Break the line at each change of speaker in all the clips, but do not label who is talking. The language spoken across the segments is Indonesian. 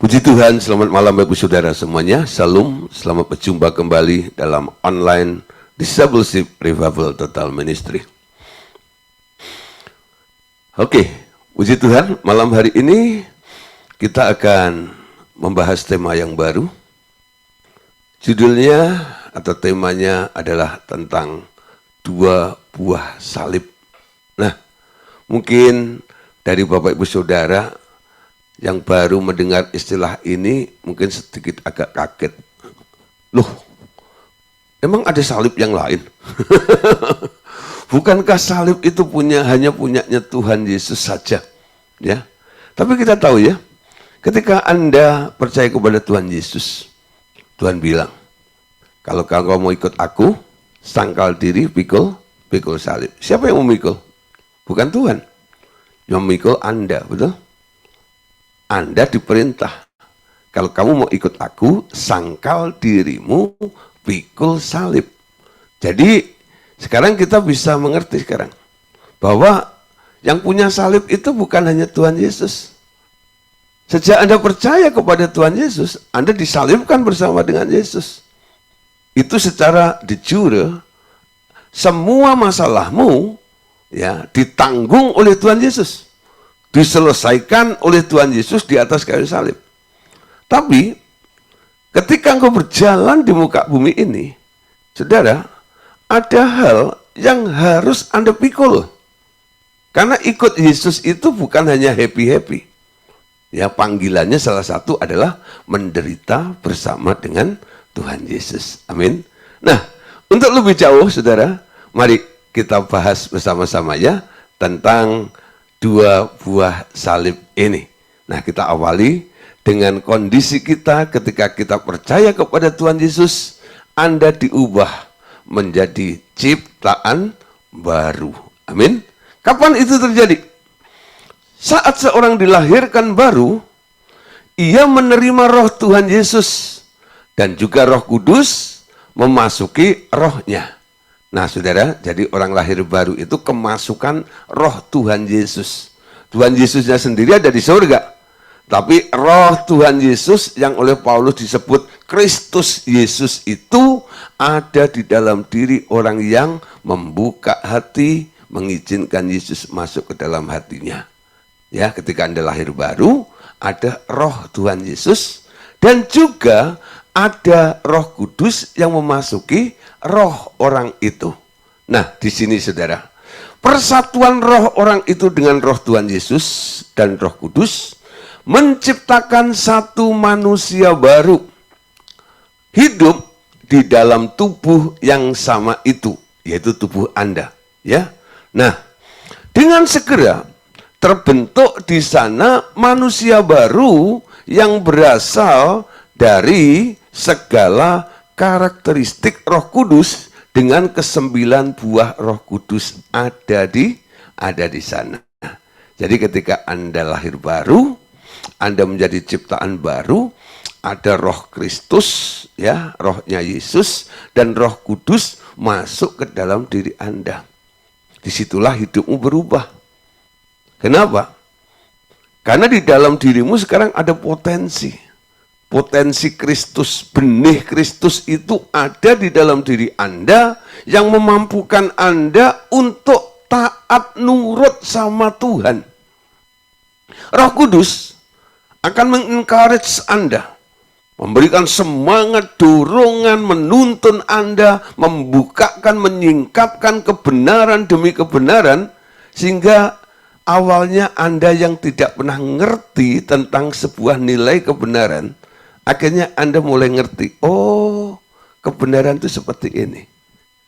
Puji Tuhan, selamat malam Bapak Saudara semuanya. Salam, selamat berjumpa kembali dalam online Discipleship Revival Total Ministry. Oke, puji Tuhan, malam hari ini kita akan membahas tema yang baru. Judulnya atau temanya adalah tentang dua buah salib. Nah, mungkin dari Bapak Ibu Saudara yang baru mendengar istilah ini mungkin sedikit agak kaget. Loh, emang ada salib yang lain? Bukankah salib itu hanya punyanya Tuhan Yesus saja? Ya. Tapi kita tahu ya, ketika Anda percaya kepada Tuhan Yesus, Tuhan bilang, kalau kau mau ikut aku, sangkal diri, pikul salib. Siapa yang memikul? Bukan Tuhan. Yang memikul Anda, betul? Anda diperintah, kalau kamu mau ikut aku, sangkal dirimu, pikul salib. Jadi, sekarang kita bisa mengerti sekarang, bahwa yang punya salib itu bukan hanya Tuhan Yesus. Sejak Anda percaya kepada Tuhan Yesus, Anda disalibkan bersama dengan Yesus. Itu secara de jure, semua masalahmu ya ditanggung oleh Tuhan Yesus. Diselesaikan oleh Tuhan Yesus di atas kayu salib. Tapi ketika engkau berjalan di muka bumi ini, saudara, ada hal yang harus Anda pikul. Karena ikut Yesus itu bukan hanya happy-happy. Ya, panggilannya salah satu adalah menderita bersama dengan Tuhan Yesus. Amin. Nah, untuk lebih jauh, saudara, mari kita bahas bersama-sama ya tentang dua buah salib ini. Nah, kita awali dengan kondisi kita ketika kita percaya kepada Tuhan Yesus, Anda diubah menjadi ciptaan baru. Amin. Kapan itu terjadi? Saat seorang dilahirkan baru, ia menerima roh Tuhan Yesus dan juga Roh Kudus memasuki rohnya. Nah, saudara, jadi orang lahir baru itu kemasukan roh Tuhan Yesus. Tuhan Yesusnya sendiri ada di surga. Tapi roh Tuhan Yesus yang oleh Paulus disebut Kristus Yesus itu ada di dalam diri orang yang membuka hati, mengizinkan Yesus masuk ke dalam hatinya. Ya, ketika Anda lahir baru, ada roh Tuhan Yesus dan juga ada Roh Kudus yang memasuki roh orang itu. Nah, di sini saudara, persatuan roh orang itu dengan roh Tuhan Yesus dan Roh Kudus menciptakan satu manusia baru. Hidup di dalam tubuh yang sama itu, yaitu tubuh Anda, ya. Nah, dengan segera terbentuk di sana manusia baru yang berasal dari segala karakteristik Roh Kudus dengan ke-9 buah Roh Kudus ada di sana. Jadi ketika Anda lahir baru, Anda menjadi ciptaan baru, ada Roh Kristus, ya, rohnya Yesus dan Roh Kudus masuk ke dalam diri Anda. Disitulah hidupmu berubah. Kenapa? Karena di dalam dirimu sekarang ada potensi Kristus, benih Kristus itu ada di dalam diri Anda yang memampukan Anda untuk taat nurut sama Tuhan. Roh Kudus akan mengencourage Anda, memberikan semangat, dorongan, menuntun Anda, membukakan, menyingkapkan kebenaran demi kebenaran, sehingga awalnya Anda yang tidak pernah ngerti tentang sebuah nilai kebenaran, akhirnya Anda mulai ngerti, oh, kebenaran itu seperti ini.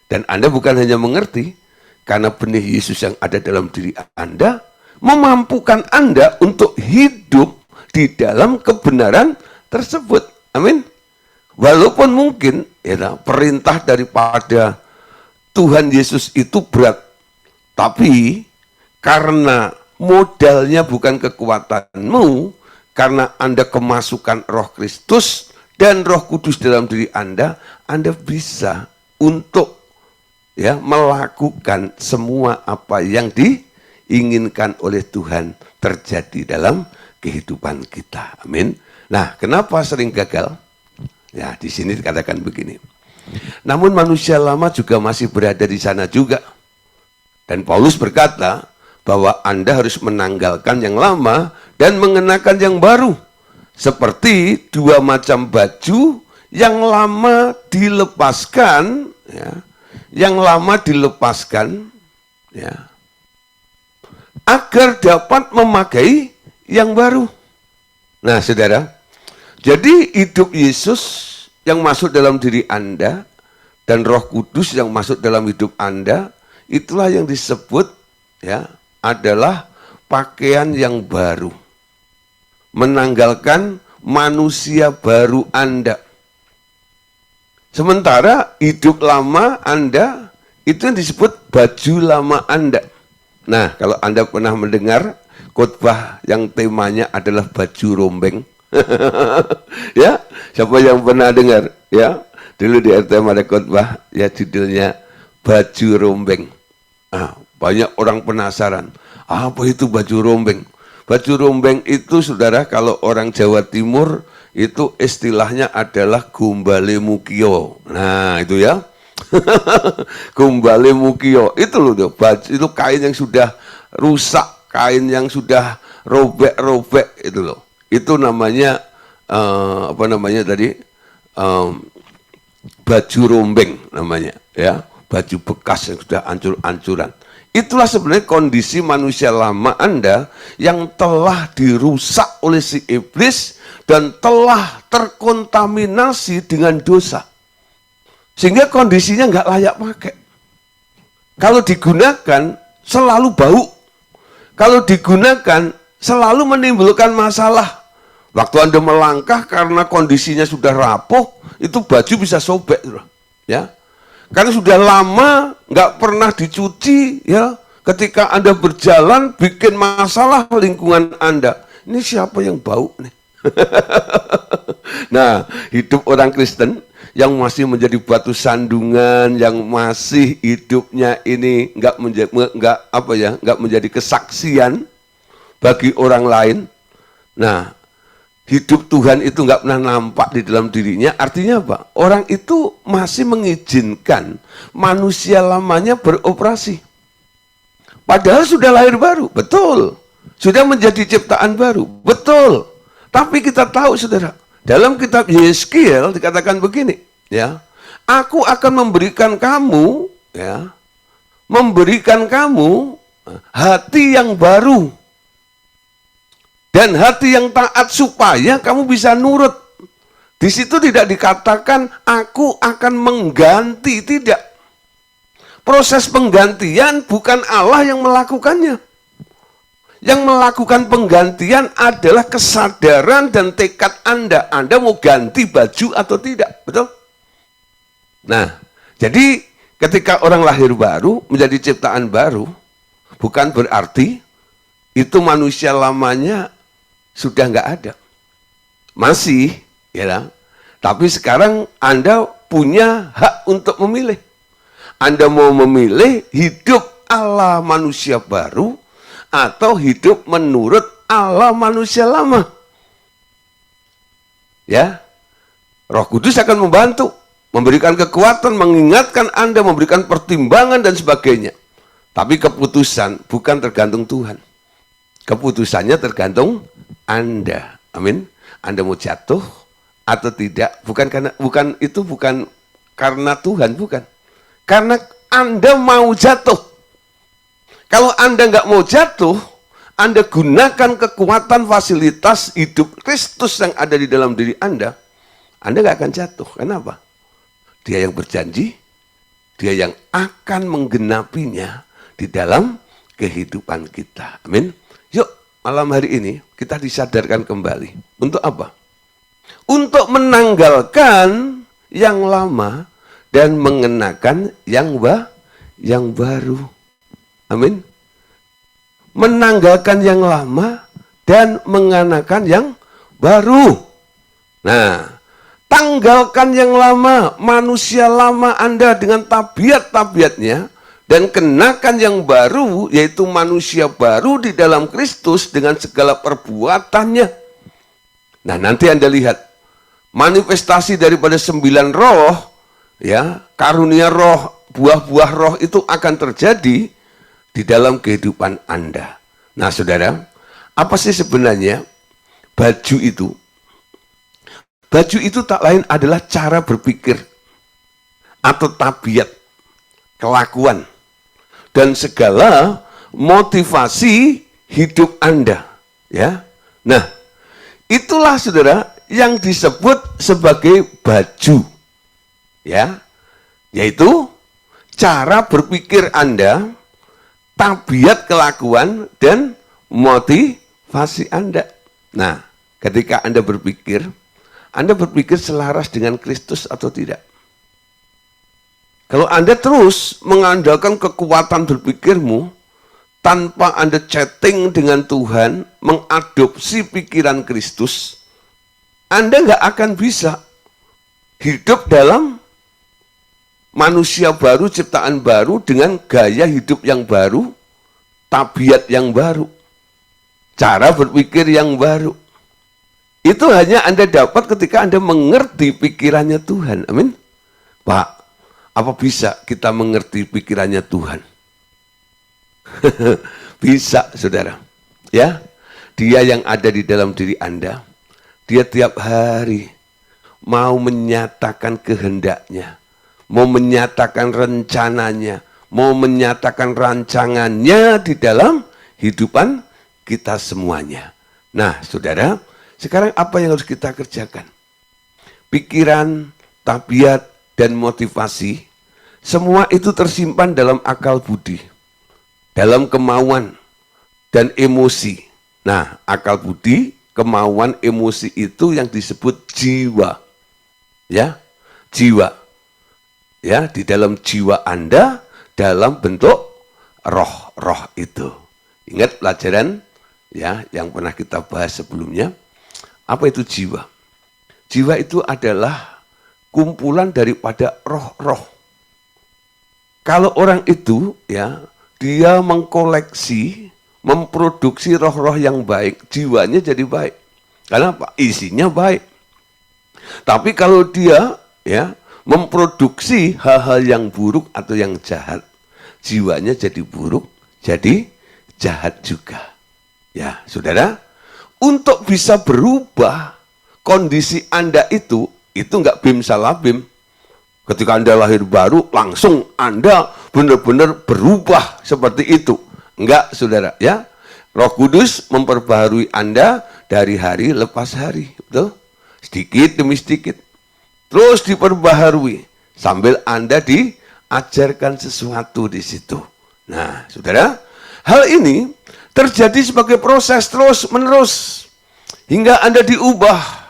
Dan Anda bukan hanya mengerti, karena benih Yesus yang ada dalam diri Anda, memampukan Anda untuk hidup di dalam kebenaran tersebut. Amin. Walaupun mungkin ya, perintah daripada Tuhan Yesus itu berat, tapi karena modalnya bukan kekuatanmu, karena Anda kemasukan Roh Kristus dan Roh Kudus dalam diri Anda bisa untuk ya melakukan semua apa yang diinginkan oleh Tuhan terjadi dalam kehidupan kita. Amin. Nah, kenapa sering gagal? Ya, di sini dikatakan begini. Namun manusia lama juga masih berada di sana juga. Dan Paulus berkata bahwa Anda harus menanggalkan yang lama dan mengenakan yang baru. Seperti dua macam baju, yang lama dilepaskan, ya, yang lama dilepaskan, ya, agar dapat memakai yang baru. Nah, saudara, jadi hidup Yesus yang masuk dalam diri Anda dan Roh Kudus yang masuk dalam hidup Anda, itulah yang disebut, ya, adalah pakaian yang baru. Menanggalkan manusia baru Anda. Sementara hidup lama Anda itu yang disebut baju lama Anda. Nah, kalau Anda pernah mendengar khotbah yang temanya adalah baju rombeng, ya, siapa yang pernah dengar? Ya, dulu di RTM ada khotbah, ya, judulnya baju rombeng. Nah, banyak orang penasaran, apa itu baju rombeng? Baju rombeng itu, saudara, kalau orang Jawa Timur itu istilahnya adalah gumbale mukio. Nah, itu ya. Gumbale mukio. Itu loh, baju itu kain yang sudah rusak, kain yang sudah robek-robek itu loh. Itu namanya apa namanya tadi? Baju rombeng namanya, ya. Baju bekas yang sudah hancur-hancuran. Itulah sebenarnya kondisi manusia lama Anda yang telah dirusak oleh si iblis dan telah terkontaminasi dengan dosa. Sehingga kondisinya nggak layak pakai. Kalau digunakan selalu bau. Kalau digunakan selalu menimbulkan masalah. Waktu Anda melangkah karena kondisinya sudah rapuh, itu baju bisa sobek, ya. Karena sudah lama nggak pernah dicuci, ya. Ketika Anda berjalan bikin masalah lingkungan Anda. Ini siapa yang bau nih? Nah, hidup orang Kristen yang masih menjadi batu sandungan, yang masih hidupnya ini nggak menjadi kesaksian bagi orang lain. Nah, hidup Tuhan itu nggak pernah nampak di dalam dirinya. Artinya apa? Orang itu masih mengizinkan manusia lamanya beroperasi. Padahal sudah lahir baru, betul. Sudah menjadi ciptaan baru, betul. Tapi kita tahu, saudara, dalam kitab Yeskiel dikatakan begini, ya, aku akan memberikan kamu, ya, memberikan kamu hati yang baru dan hati yang taat supaya kamu bisa nurut. Di situ tidak dikatakan aku akan mengganti, tidak. Proses penggantian bukan Allah yang melakukannya. Yang melakukan penggantian adalah kesadaran dan tekad Anda. Anda mau ganti baju atau tidak, betul? Nah, jadi ketika orang lahir baru, menjadi ciptaan baru, bukan berarti itu manusia lamanya sudah nggak ada. Masih, ya. Tapi sekarang Anda punya hak untuk memilih. Anda mau memilih hidup ala manusia baru atau hidup menurut ala manusia lama. Ya, Roh Kudus akan membantu, memberikan kekuatan, mengingatkan Anda, memberikan pertimbangan dan sebagainya. Tapi keputusan bukan tergantung Tuhan. Keputusannya tergantung Anda. Amin. Anda mau jatuh atau tidak? Bukan karena Tuhan, bukan. Karena Anda mau jatuh. Kalau Anda nggak mau jatuh, Anda gunakan kekuatan fasilitas hidup Kristus yang ada di dalam diri Anda nggak akan jatuh. Kenapa? Dia yang berjanji, dia yang akan menggenapinya di dalam kehidupan kita. Amin. Yuk, malam hari ini kita disadarkan kembali. Untuk apa? Untuk menanggalkan yang lama dan mengenakan yang baru. Amin. Menanggalkan yang lama dan mengenakan yang baru. Nah, tanggalkan yang lama, manusia lama Anda dengan tabiat-tabiatnya, dan kenakan yang baru, yaitu manusia baru di dalam Kristus dengan segala perbuatannya. Nah, nanti Anda lihat manifestasi daripada 9 roh, ya, karunia roh, buah-buah roh itu akan terjadi di dalam kehidupan Anda. Nah, saudara, apa sih sebenarnya baju itu? Baju itu tak lain adalah cara berpikir atau tabiat, kelakuan, dan segala motivasi hidup Anda. Ya, nah, itulah saudara yang disebut sebagai baju, ya, yaitu cara berpikir Anda, tabiat kelakuan, dan motivasi Anda. Nah, ketika Anda berpikir selaras dengan Kristus atau tidak? Kalau Anda terus mengandalkan kekuatan berpikirmu, tanpa Anda chatting dengan Tuhan, mengadopsi pikiran Kristus, Anda nggak akan bisa hidup dalam manusia baru, ciptaan baru, dengan gaya hidup yang baru, tabiat yang baru, cara berpikir yang baru. Itu hanya Anda dapat ketika Anda mengerti pikirannya Tuhan. Amin. Pak, apa bisa kita mengerti pikirannya Tuhan? Bisa, saudara. Ya, Dia yang ada di dalam diri Anda, Dia tiap hari mau menyatakan kehendaknya, mau menyatakan rencananya, mau menyatakan rancangannya di dalam hidupan kita semuanya. Nah, saudara, sekarang apa yang harus kita kerjakan? Pikiran, tabiat, dan motivasi, semua itu tersimpan dalam akal budi, dalam kemauan dan emosi. Nah, akal budi, kemauan, emosi itu yang disebut jiwa. Ya, jiwa. Ya, di dalam jiwa Anda dalam bentuk roh-roh itu. Ingat pelajaran ya yang pernah kita bahas sebelumnya. Apa itu jiwa? Jiwa itu adalah kumpulan daripada roh-roh. Kalau orang itu ya, dia mengkoleksi, memproduksi roh-roh yang baik, jiwanya jadi baik. Karena apa? Isinya baik. Tapi kalau dia ya memproduksi hal-hal yang buruk atau yang jahat, jiwanya jadi buruk, jadi jahat juga. Ya, saudara, untuk bisa berubah kondisi Anda itu nggak bim salah bim. Ketika Anda lahir baru, langsung Anda benar-benar berubah seperti itu. Enggak, saudara, ya. Roh Kudus memperbaharui Anda dari hari lepas hari, betul? Sedikit demi sedikit. Terus diperbaharui sambil Anda diajarkan sesuatu di situ. Nah, saudara, hal ini terjadi sebagai proses terus-menerus hingga Anda diubah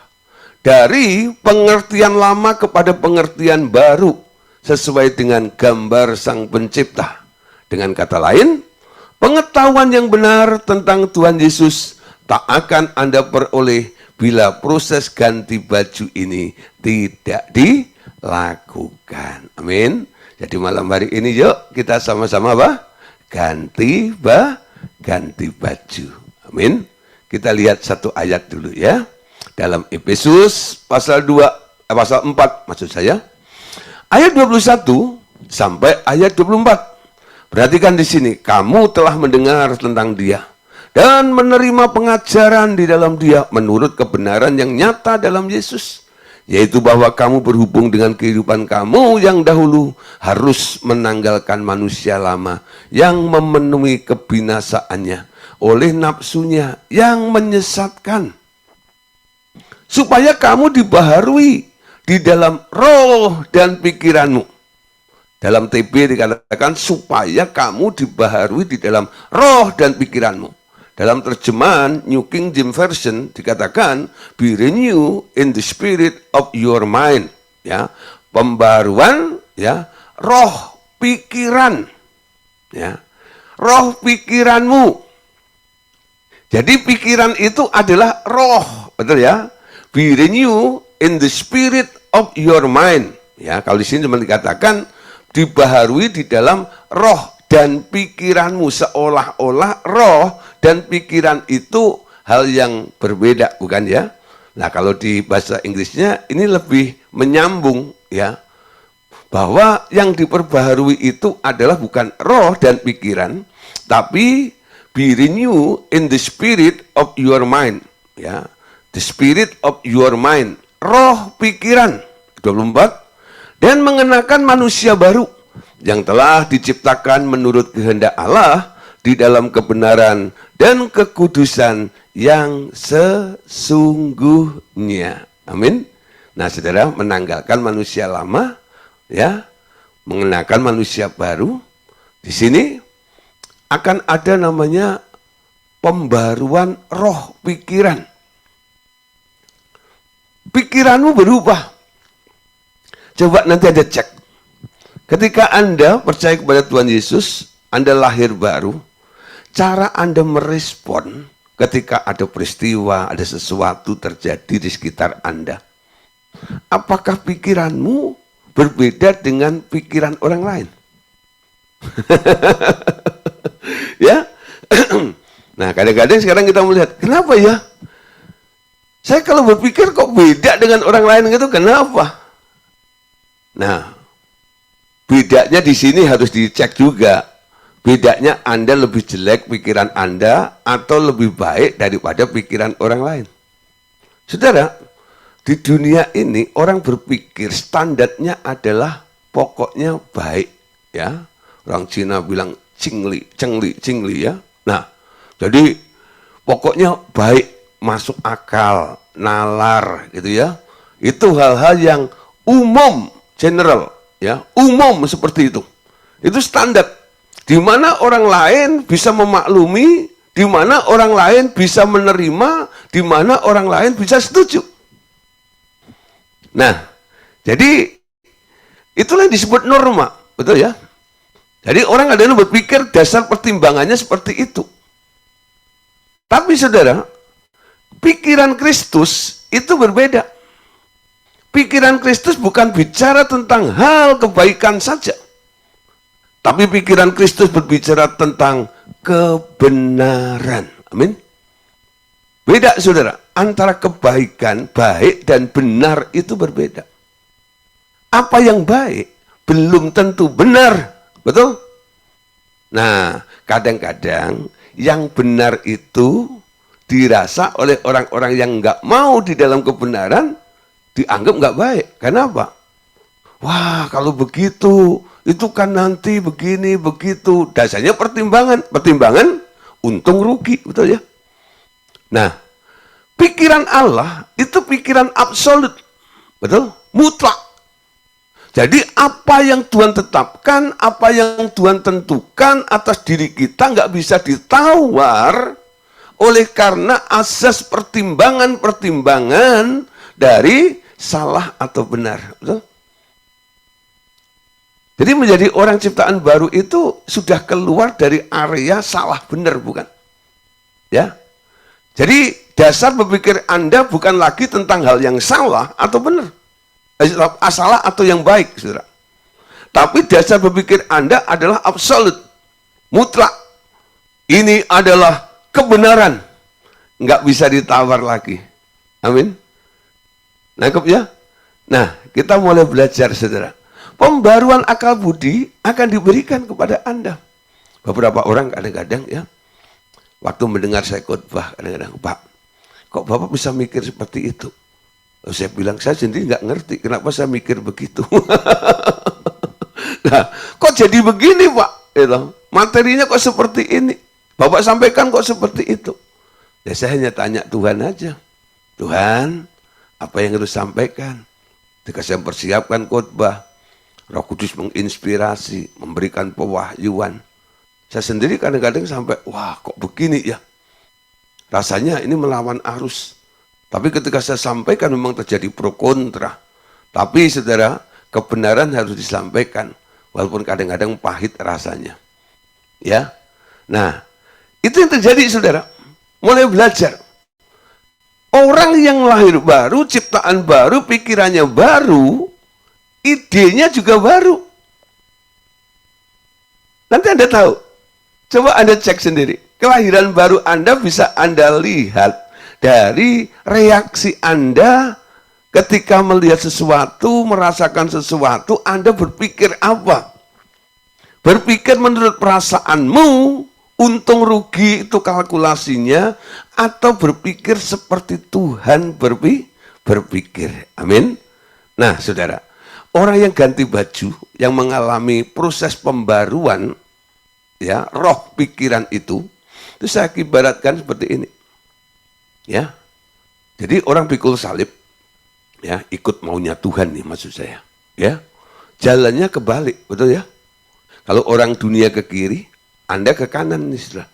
dari pengertian lama kepada pengertian baru sesuai dengan gambar Sang Pencipta. Dengan kata lain, pengetahuan yang benar tentang Tuhan Yesus tak akan Anda peroleh bila proses ganti baju ini tidak dilakukan. Amin. Jadi malam hari ini yuk kita sama-sama apa? Ganti baju. Amin. Kita lihat satu ayat dulu ya. Dalam Efesus pasal 4 maksud saya, ayat 21 sampai ayat 24. Perhatikan di sini, kamu telah mendengar tentang Dia dan menerima pengajaran di dalam Dia menurut kebenaran yang nyata dalam Yesus, yaitu bahwa kamu berhubung dengan kehidupan kamu yang dahulu harus menanggalkan manusia lama yang memenuhi kebinasaannya oleh nafsunya yang menyesatkan, supaya kamu dibaharui di dalam roh dan pikiranmu. Dalam TB dikatakan supaya kamu dibaharui di dalam roh dan pikiranmu. Dalam terjemahan New King James Version dikatakan be renewed in the spirit of your mind. Ya, pembaruan ya roh pikiran. Ya, roh pikiranmu. Jadi pikiran itu adalah roh, betul ya? Be renewed in the spirit of your mind. Ya, kalau di sini cuma dikatakan dibaharui di dalam roh dan pikiranmu, seolah-olah roh dan pikiran itu hal yang berbeda, bukan ya? Nah, kalau di bahasa Inggrisnya ini lebih menyambung ya. Bahwa yang diperbaharui itu adalah bukan roh dan pikiran, tapi be renew in the spirit of your mind, ya. The spirit of your mind, roh pikiran 24, dan mengenakan manusia baru yang telah diciptakan menurut kehendak Allah di dalam kebenaran dan kekudusan yang sesungguhnya. Amin. Nah, saudara, menanggalkan manusia lama, ya, mengenakan manusia baru. Di sini akan ada namanya pembaruan roh pikiran. Pikiranmu berubah. Coba nanti Anda cek. Ketika Anda percaya kepada Tuhan Yesus, Anda lahir baru, cara Anda merespon ketika ada peristiwa, ada sesuatu terjadi di sekitar Anda. Apakah pikiranmu berbeda dengan pikiran orang lain? Ya. Nah, kadang-kadang sekarang kita melihat, kenapa ya? Saya kalau berpikir kok beda dengan orang lain gitu, kenapa? Nah, bedanya di sini harus dicek juga. Bedanya Anda lebih jelek pikiran Anda atau lebih baik daripada pikiran orang lain. Saudara, di dunia ini orang berpikir standarnya adalah pokoknya baik, ya. Orang Cina bilang cingli, cengli, cingli, ya. Nah, jadi pokoknya baik, masuk akal, nalar, gitu ya. Itu hal-hal yang umum, general, ya, umum seperti itu. Itu standar. Di mana orang lain bisa memaklumi, di mana orang lain bisa menerima, di mana orang lain bisa setuju. Nah, jadi itulah yang disebut norma, betul ya? Jadi orang ada yang berpikir dasar pertimbangannya seperti itu. Tapi saudara, pikiran Kristus itu berbeda. Pikiran Kristus bukan bicara tentang hal kebaikan saja. Tapi pikiran Kristus berbicara tentang kebenaran. Amin. Beda saudara, antara kebaikan, baik dan benar itu berbeda. Apa yang baik belum tentu benar, betul? Nah, kadang-kadang yang benar itu dirasa oleh orang-orang yang nggak mau di dalam kebenaran, dianggap nggak baik. Kenapa? Wah, kalau begitu, itu kan nanti begini, begitu. Dasarnya pertimbangan untung rugi, betul ya? Nah, pikiran Allah itu pikiran absolut, betul? Mutlak. Jadi apa yang Tuhan tetapkan, apa yang Tuhan tentukan atas diri kita nggak bisa ditawar oleh karena asas pertimbangan-pertimbangan dari salah atau benar, betul? Jadi menjadi orang ciptaan baru itu sudah keluar dari area salah benar, bukan? Ya. Jadi dasar berpikir Anda bukan lagi tentang hal yang salah atau benar. Salah atau yang baik, saudara. Tapi dasar berpikir Anda adalah absolut, mutlak. Ini adalah kebenaran. Nggak bisa ditawar lagi. Amin. Nangkep ya? Nah, kita mulai belajar, saudara. Pembaruan akal budi akan diberikan kepada Anda. Beberapa orang kadang-kadang ya, waktu mendengar saya khotbah, kadang-kadang, Pak, kok Bapak bisa mikir seperti itu? Saya bilang, saya sendiri nggak ngerti kenapa saya mikir begitu. Nah, kok jadi begini, Pak? Materinya kok seperti ini? Bapak sampaikan kok seperti itu? Ya saya hanya tanya Tuhan aja. Tuhan, apa yang harus sampaikan? Ketika saya mempersiapkan khotbah, Roh Kudus menginspirasi, memberikan pewahyuan. Saya sendiri kadang-kadang sampai, wah kok begini ya? Rasanya ini melawan arus. Tapi ketika saya sampaikan memang terjadi pro kontra. Tapi saudara, kebenaran harus disampaikan. Walaupun kadang-kadang pahit rasanya. Ya, nah itu yang terjadi saudara. Mulai belajar. Orang yang lahir baru, ciptaan baru, pikirannya baru, idenya juga baru. Nanti Anda tahu. Coba Anda cek sendiri. Kelahiran baru Anda bisa Anda lihat dari reaksi Anda ketika melihat sesuatu, merasakan sesuatu. Anda berpikir apa? Berpikir menurut perasaanmu, untung rugi itu kalkulasinya, atau berpikir seperti Tuhan berpikir. Amin. Nah, saudara, orang yang ganti baju, yang mengalami proses pembaruan, ya, roh pikiran itu saya ibaratkan seperti ini. Ya. Jadi orang pikul salib, ya, ikut maunya Tuhan nih maksud saya. Ya. Jalannya kebalik, betul ya? Kalau orang dunia ke kiri, Anda ke kanan nih, saudara.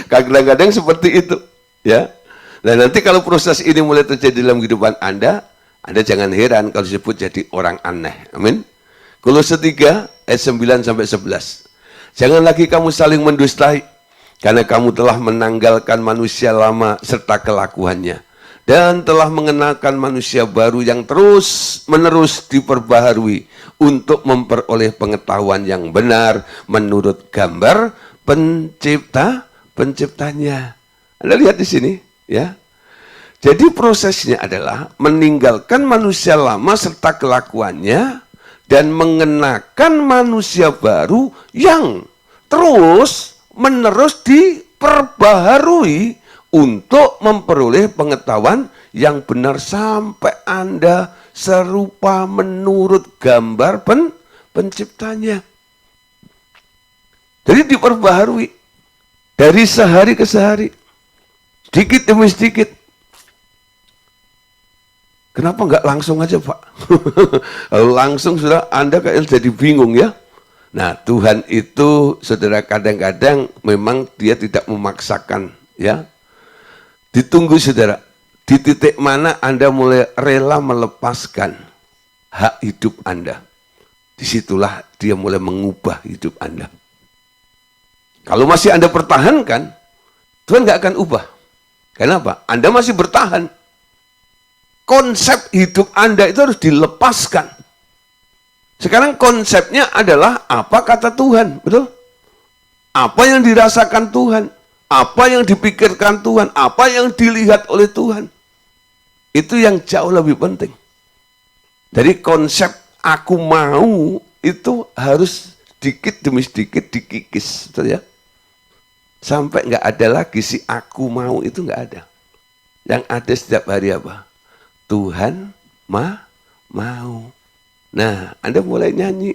Kadang-kadang seperti itu, ya. Nah, nanti kalau proses ini mulai terjadi dalam kehidupan Anda jangan heran kalau disebut jadi orang aneh. Amin. Kolose 3 ayat 9 sampai 11. Jangan lagi kamu saling mendustai, karena kamu telah menanggalkan manusia lama serta kelakuannya, dan telah mengenalkan manusia baru yang terus-menerus diperbaharui untuk memperoleh pengetahuan yang benar menurut gambar penciptanya. Anda lihat di sini, ya. Jadi prosesnya adalah meninggalkan manusia lama serta kelakuannya dan mengenakan manusia baru yang terus-menerus diperbaharui untuk memperoleh pengetahuan yang benar sampai Anda serupa menurut gambar penciptanya. Jadi diperbaharui dari sehari ke sehari, sedikit demi sedikit. Kenapa nggak langsung aja, Pak? Langsung sudah Anda kayak jadi bingung ya. Nah, Tuhan itu, saudara, kadang-kadang memang dia tidak memaksakan, ya. Ditunggu, saudara. Di titik mana Anda mulai rela melepaskan hak hidup Anda, disitulah dia mulai mengubah hidup Anda. Kalau masih Anda pertahankan, Tuhan nggak akan ubah. Kenapa? Anda masih bertahan. Konsep hidup Anda itu harus dilepaskan. Sekarang konsepnya adalah apa kata Tuhan, betul? Apa yang dirasakan Tuhan, apa yang dipikirkan Tuhan, apa yang dilihat oleh Tuhan. Itu yang jauh lebih penting. Jadi konsep aku mau itu harus sedikit demi sedikit dikikis, betul ya? Sampai nggak ada lagi si aku mau itu nggak ada. Yang ada setiap hari apa? Tuhan mau. Nah, Anda mulai nyanyi.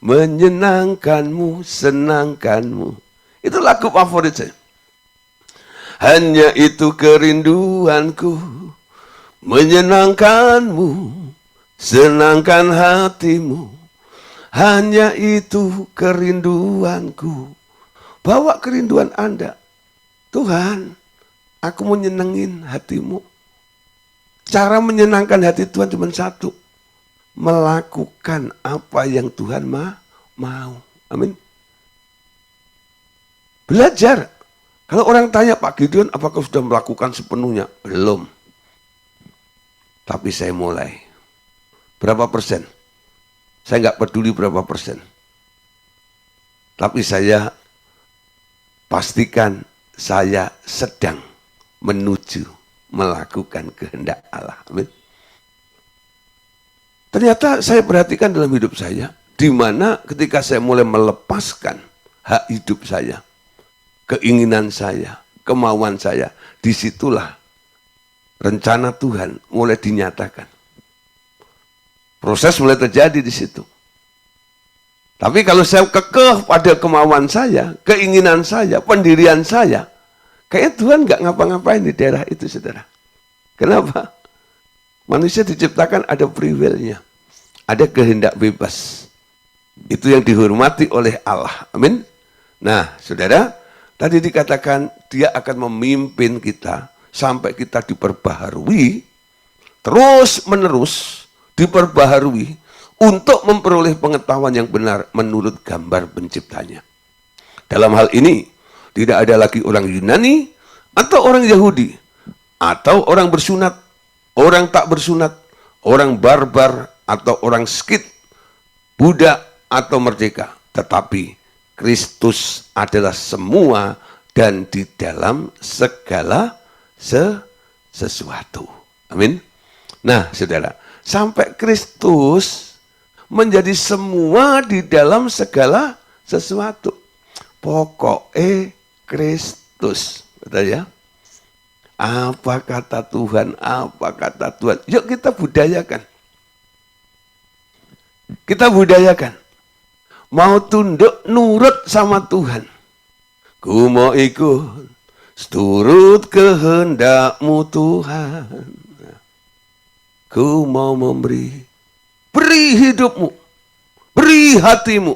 Menyenangkanmu, senangkanmu. Itu lagu favorit saya. Hanya itu kerinduanku. Menyenangkanmu, senangkan hatimu. Hanya itu kerinduanku. Bawa kerinduan Anda. Tuhan, aku mau nyenengin hatimu. Cara menyenangkan hati Tuhan cuma satu. Melakukan apa yang Tuhan mau. Amin. Belajar. Kalau orang tanya, Pak Gideon, apakah sudah melakukan sepenuhnya? Belum. Tapi saya mulai. Berapa persen? Saya nggak peduli berapa persen. Tapi saya pastikan saya sedang menuju melakukan kehendak Allah. Amin. Ternyata saya perhatikan dalam hidup saya, di mana ketika saya mulai melepaskan hak hidup saya, keinginan saya, kemauan saya, disitulah rencana Tuhan mulai dinyatakan. Proses mulai terjadi di situ. Tapi kalau saya kekeh pada kemauan saya, keinginan saya, pendirian saya, kayaknya Tuhan nggak ngapa-ngapain di daerah itu, saudara. Kenapa? Manusia diciptakan ada free will-nya. Ada kehendak bebas. Itu yang dihormati oleh Allah. Amin. Nah, saudara, tadi dikatakan dia akan memimpin kita sampai kita diperbaharui, terus menerus diperbaharui untuk memperoleh pengetahuan yang benar menurut gambar penciptanya. Dalam hal ini, tidak ada lagi orang Yunani atau orang Yahudi, atau orang bersunat, orang tak bersunat, orang barbar atau orang Skit, budak atau merdeka. Tetapi Kristus adalah semua dan di dalam segala sesuatu. Amin. Nah, saudara, sampai Kristus menjadi semua di dalam segala sesuatu. Pokoknya Kristus. Betul ya? Apa kata Tuhan, apa kata Tuhan. Yuk kita budayakan. Kita budayakan. Mau tunduk nurut sama Tuhan. Ku mau ikut seturut kehendak-Mu Tuhan. Ku mau memberi. Beri hidupmu. Beri hatimu.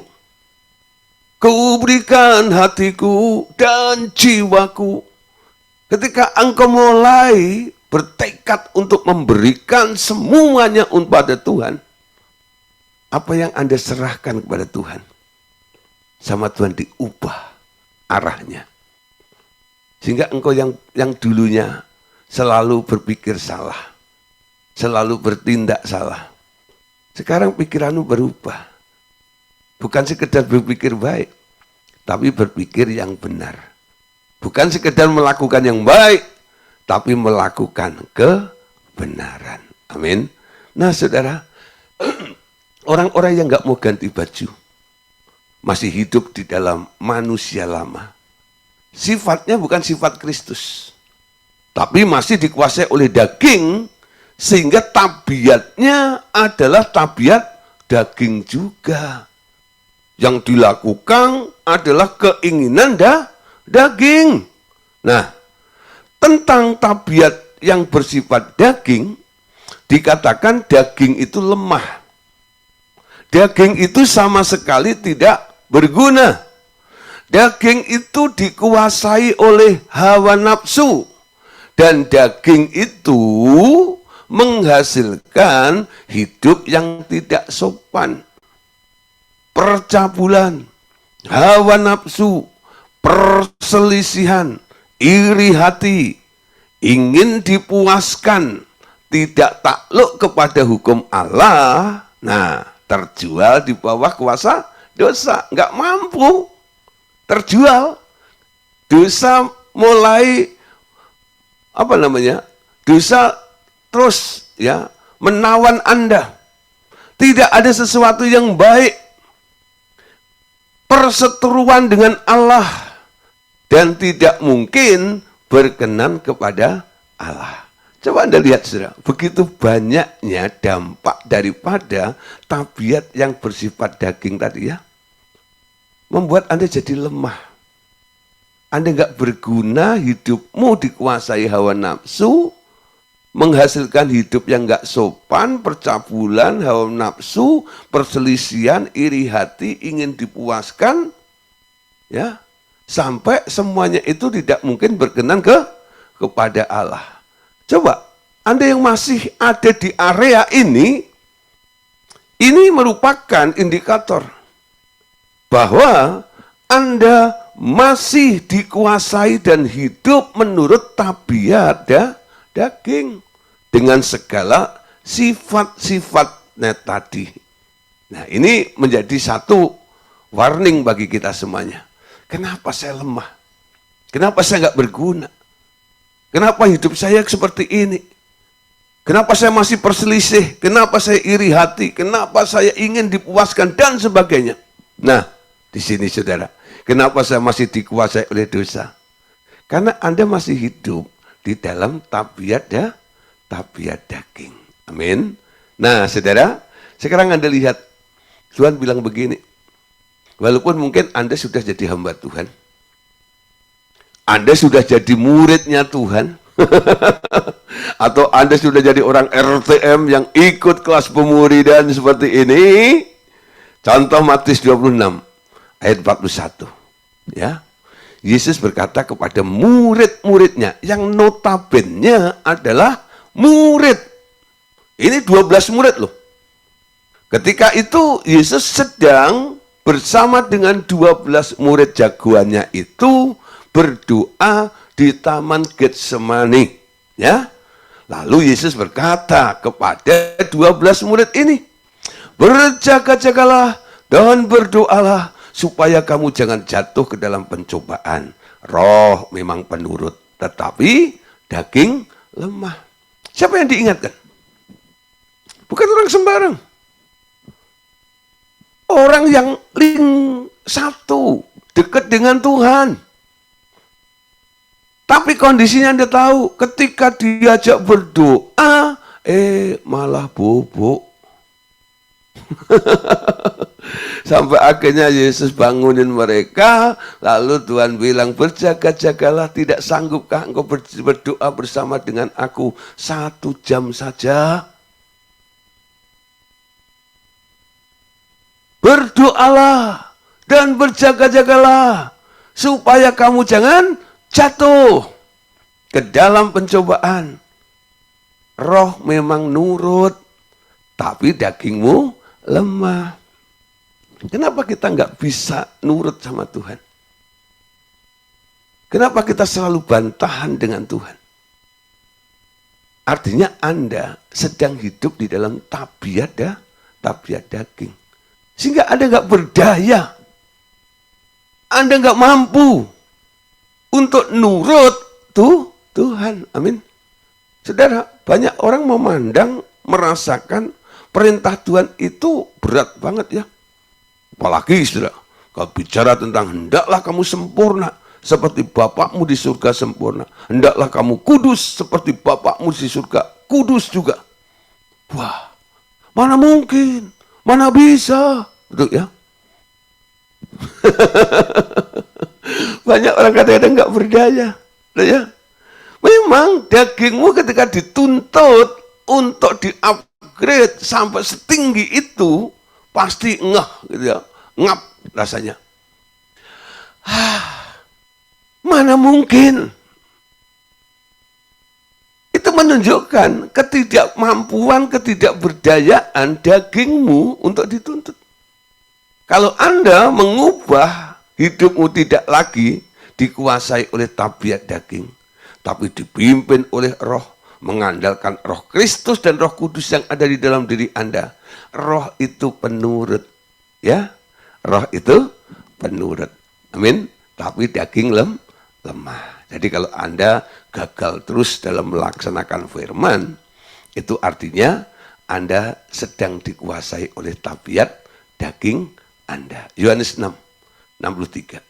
Ku berikan hatiku dan jiwaku. Ketika engkau mulai bertekad untuk memberikan semuanya kepada Tuhan, apa yang Anda serahkan kepada Tuhan, sama Tuhan diubah arahnya. Sehingga engkau yang dulunya selalu berpikir salah, selalu bertindak salah, sekarang pikiranmu berubah. Bukan sekedar berpikir baik, tapi berpikir yang benar. Bukan sekedar melakukan yang baik, tapi melakukan kebenaran. Amin. Nah, saudara, orang-orang yang nggak mau ganti baju, masih hidup di dalam manusia lama. Sifatnya bukan sifat Kristus, tapi masih dikuasai oleh daging, sehingga tabiatnya adalah tabiat daging juga. Yang dilakukan adalah keinginan daging. Nah, tentang tabiat yang bersifat daging, dikatakan daging itu lemah. Daging itu sama sekali tidak berguna. Daging itu dikuasai oleh hawa nafsu. Dan daging itu menghasilkan hidup yang tidak sopan. Percabulan, hawa nafsu, perselisihan, iri hati, ingin dipuaskan, tidak takluk kepada hukum Allah, nah terjual di bawah kuasa dosa, nggak mampu, terjual, dosa mulai dosa terus ya menawan Anda, tidak ada sesuatu yang baik. Perseteruan dengan Allah dan tidak mungkin berkenan kepada Allah. Coba Anda lihat, saudara, begitu banyaknya dampak daripada tabiat yang bersifat daging tadi ya. Membuat Anda jadi lemah. Anda nggak berguna, hidupmu dikuasai hawa nafsu, menghasilkan hidup yang nggak sopan, percabulan, hawa nafsu, perselisihan, iri hati, ingin dipuaskan, ya, sampai semuanya itu tidak mungkin berkenan kepada Allah. Coba, Anda yang masih ada di area ini merupakan indikator bahwa Anda masih dikuasai dan hidup menurut tabiat daging dengan segala sifat-sifatnya tadi. Nah, ini menjadi satu warning bagi kita semuanya. Kenapa saya lemah? Kenapa saya nggak berguna? Kenapa hidup saya seperti ini? Kenapa saya masih perselisih? Kenapa saya iri hati? Kenapa saya ingin dipuaskan dan sebagainya? Nah, di sini saudara, kenapa saya masih dikuasai oleh dosa? Karena Anda masih hidup di dalam tabiat daging. Amin. Nah, saudara, sekarang Anda lihat, Tuhan bilang begini, walaupun mungkin Anda sudah jadi hamba Tuhan, Anda sudah jadi muridnya Tuhan, atau Anda sudah jadi orang RTM yang ikut kelas pemuridan seperti ini, contoh Matius 26, ayat 41, ya. Yesus berkata kepada murid-muridnya yang notabene adalah murid. Ini 12 murid loh. Ketika itu Yesus sedang bersama dengan 12 murid jagoannya itu berdoa di Taman Getsemani. Ya. Lalu Yesus berkata kepada 12 murid ini, berjaga-jagalah dan berdoalah supaya kamu jangan jatuh ke dalam pencobaan. Roh memang penurut, tetapi daging lemah. Siapa yang diingatkan? Bukan orang sembarang. Orang yang satu, dekat dengan Tuhan. Tapi kondisinya Anda tahu, ketika diajak berdoa, malah bobok. Sampai akhirnya Yesus bangunin mereka, lalu Tuhan bilang, berjaga-jagalah, tidak sanggupkah engkau berdoa bersama dengan aku 1 jam saja? Berdoalah dan berjaga-jagalah, supaya kamu jangan jatuh ke dalam pencobaan. Roh memang nurut, tapi dagingmu lemah. Kenapa kita nggak bisa nurut sama Tuhan? Kenapa kita selalu bantahan dengan Tuhan? Artinya Anda sedang hidup di dalam tabiat daging. Sehingga Anda nggak berdaya. Anda nggak mampu untuk nurut Tuhan. Amin. Saudara, banyak orang memandang, merasakan perintah Tuhan itu berat banget ya. Apalagi saudara, kalau bicara tentang hendaklah kamu sempurna seperti Bapakmu di surga sempurna. Hendaklah kamu kudus seperti Bapakmu di surga kudus juga. Wah, mana mungkin? Mana bisa? Betul ya? Banyak orang kadang-kadang nggak berdaya. Betul ya? Memang dagingmu ketika dituntut untuk di-upgrade sampai setinggi itu, pasti ngeh gitu ya. Ngap rasanya. Mana mungkin? Itu menunjukkan ketidakmampuan, ketidakberdayaan dagingmu untuk dituntut. Kalau Anda mengubah hidupmu tidak lagi dikuasai oleh tabiat daging, tapi dipimpin oleh roh, mengandalkan roh Kristus dan roh kudus yang ada di dalam diri Anda. Roh itu penurut. Ya, roh itu penurut. Amin. Tapi daging lemah. Jadi kalau Anda gagal terus dalam melaksanakan firman, itu artinya Anda sedang dikuasai oleh tabiat daging Anda. Yohanes 6:63.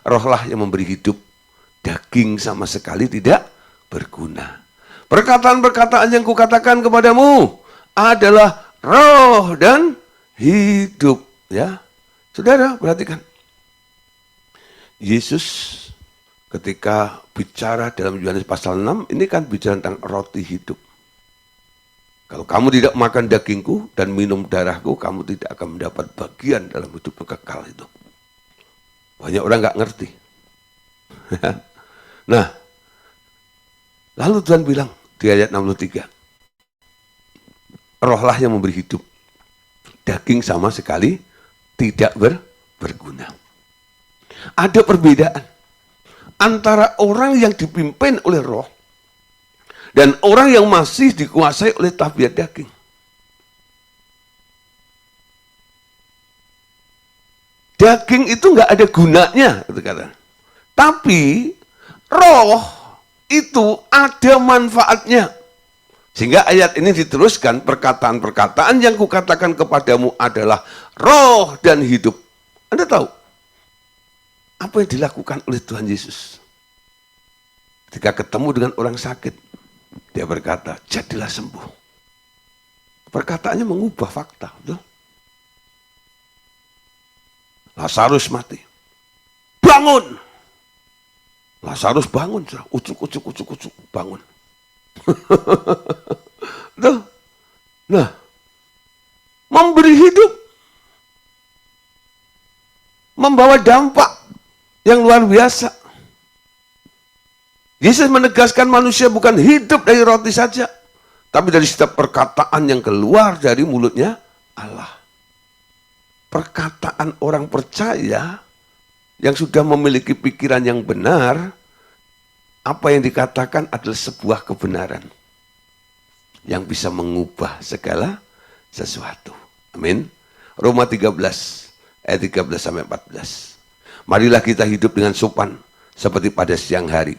Rohlah yang memberi hidup, daging sama sekali tidak berguna. Perkataan-perkataan yang kukatakan kepadamu adalah roh dan hidup. Ya, saudara perhatikan. Yesus ketika bicara dalam Yohanes pasal 6, ini kan bicara tentang roti hidup. Kalau kamu tidak makan dagingku dan minum darahku, kamu tidak akan mendapat bagian dalam hidup kekal itu. Banyak orang nggak ngerti. Nah, lalu Tuhan bilang di ayat 63, rohlah yang memberi hidup, daging sama sekali tidak berguna. Ada perbedaan antara orang yang dipimpin oleh roh dan orang yang masih dikuasai oleh tabiat daging. Daging itu nggak ada gunanya, kata. Tapi roh itu ada manfaatnya. Sehingga ayat ini diteruskan, perkataan-perkataan yang kukatakan kepadamu adalah roh dan hidup. Anda tahu apa yang dilakukan oleh Tuhan Yesus? Ketika ketemu dengan orang sakit, dia berkata, jadilah sembuh. Perkataannya mengubah fakta. Betul? Lazarus mati. Bangun! Lazarus bangun. Ucuk, bangun. Betul? Nah, memberi hidup. Membawa dampak yang luar biasa. Yesus menegaskan manusia bukan hidup dari roti saja, tapi dari setiap perkataan yang keluar dari mulutnya Allah. Perkataan orang percaya yang sudah memiliki pikiran yang benar, apa yang dikatakan adalah sebuah kebenaran yang bisa mengubah segala sesuatu. Amin. Roma 13 ayat 13 sampai 14. Marilah kita hidup dengan sopan seperti pada siang hari.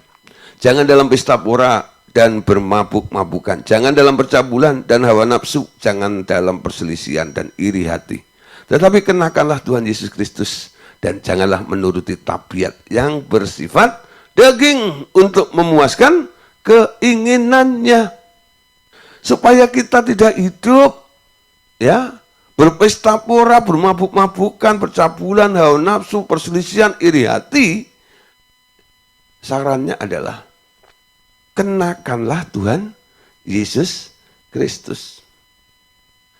Jangan dalam pesta pora dan bermabuk-mabukan. Jangan dalam percabulan dan hawa nafsu. Jangan dalam perselisihan dan iri hati. Tetapi kenakanlah Tuhan Yesus Kristus dan janganlah menuruti tabiat yang bersifat daging untuk memuaskan keinginannya. Supaya kita tidak hidup ya berpesta pora, bermabuk-mabukan, percabulan, hawa nafsu, perselisihan, iri hati. Sarannya adalah kenakanlah Tuhan Yesus Kristus.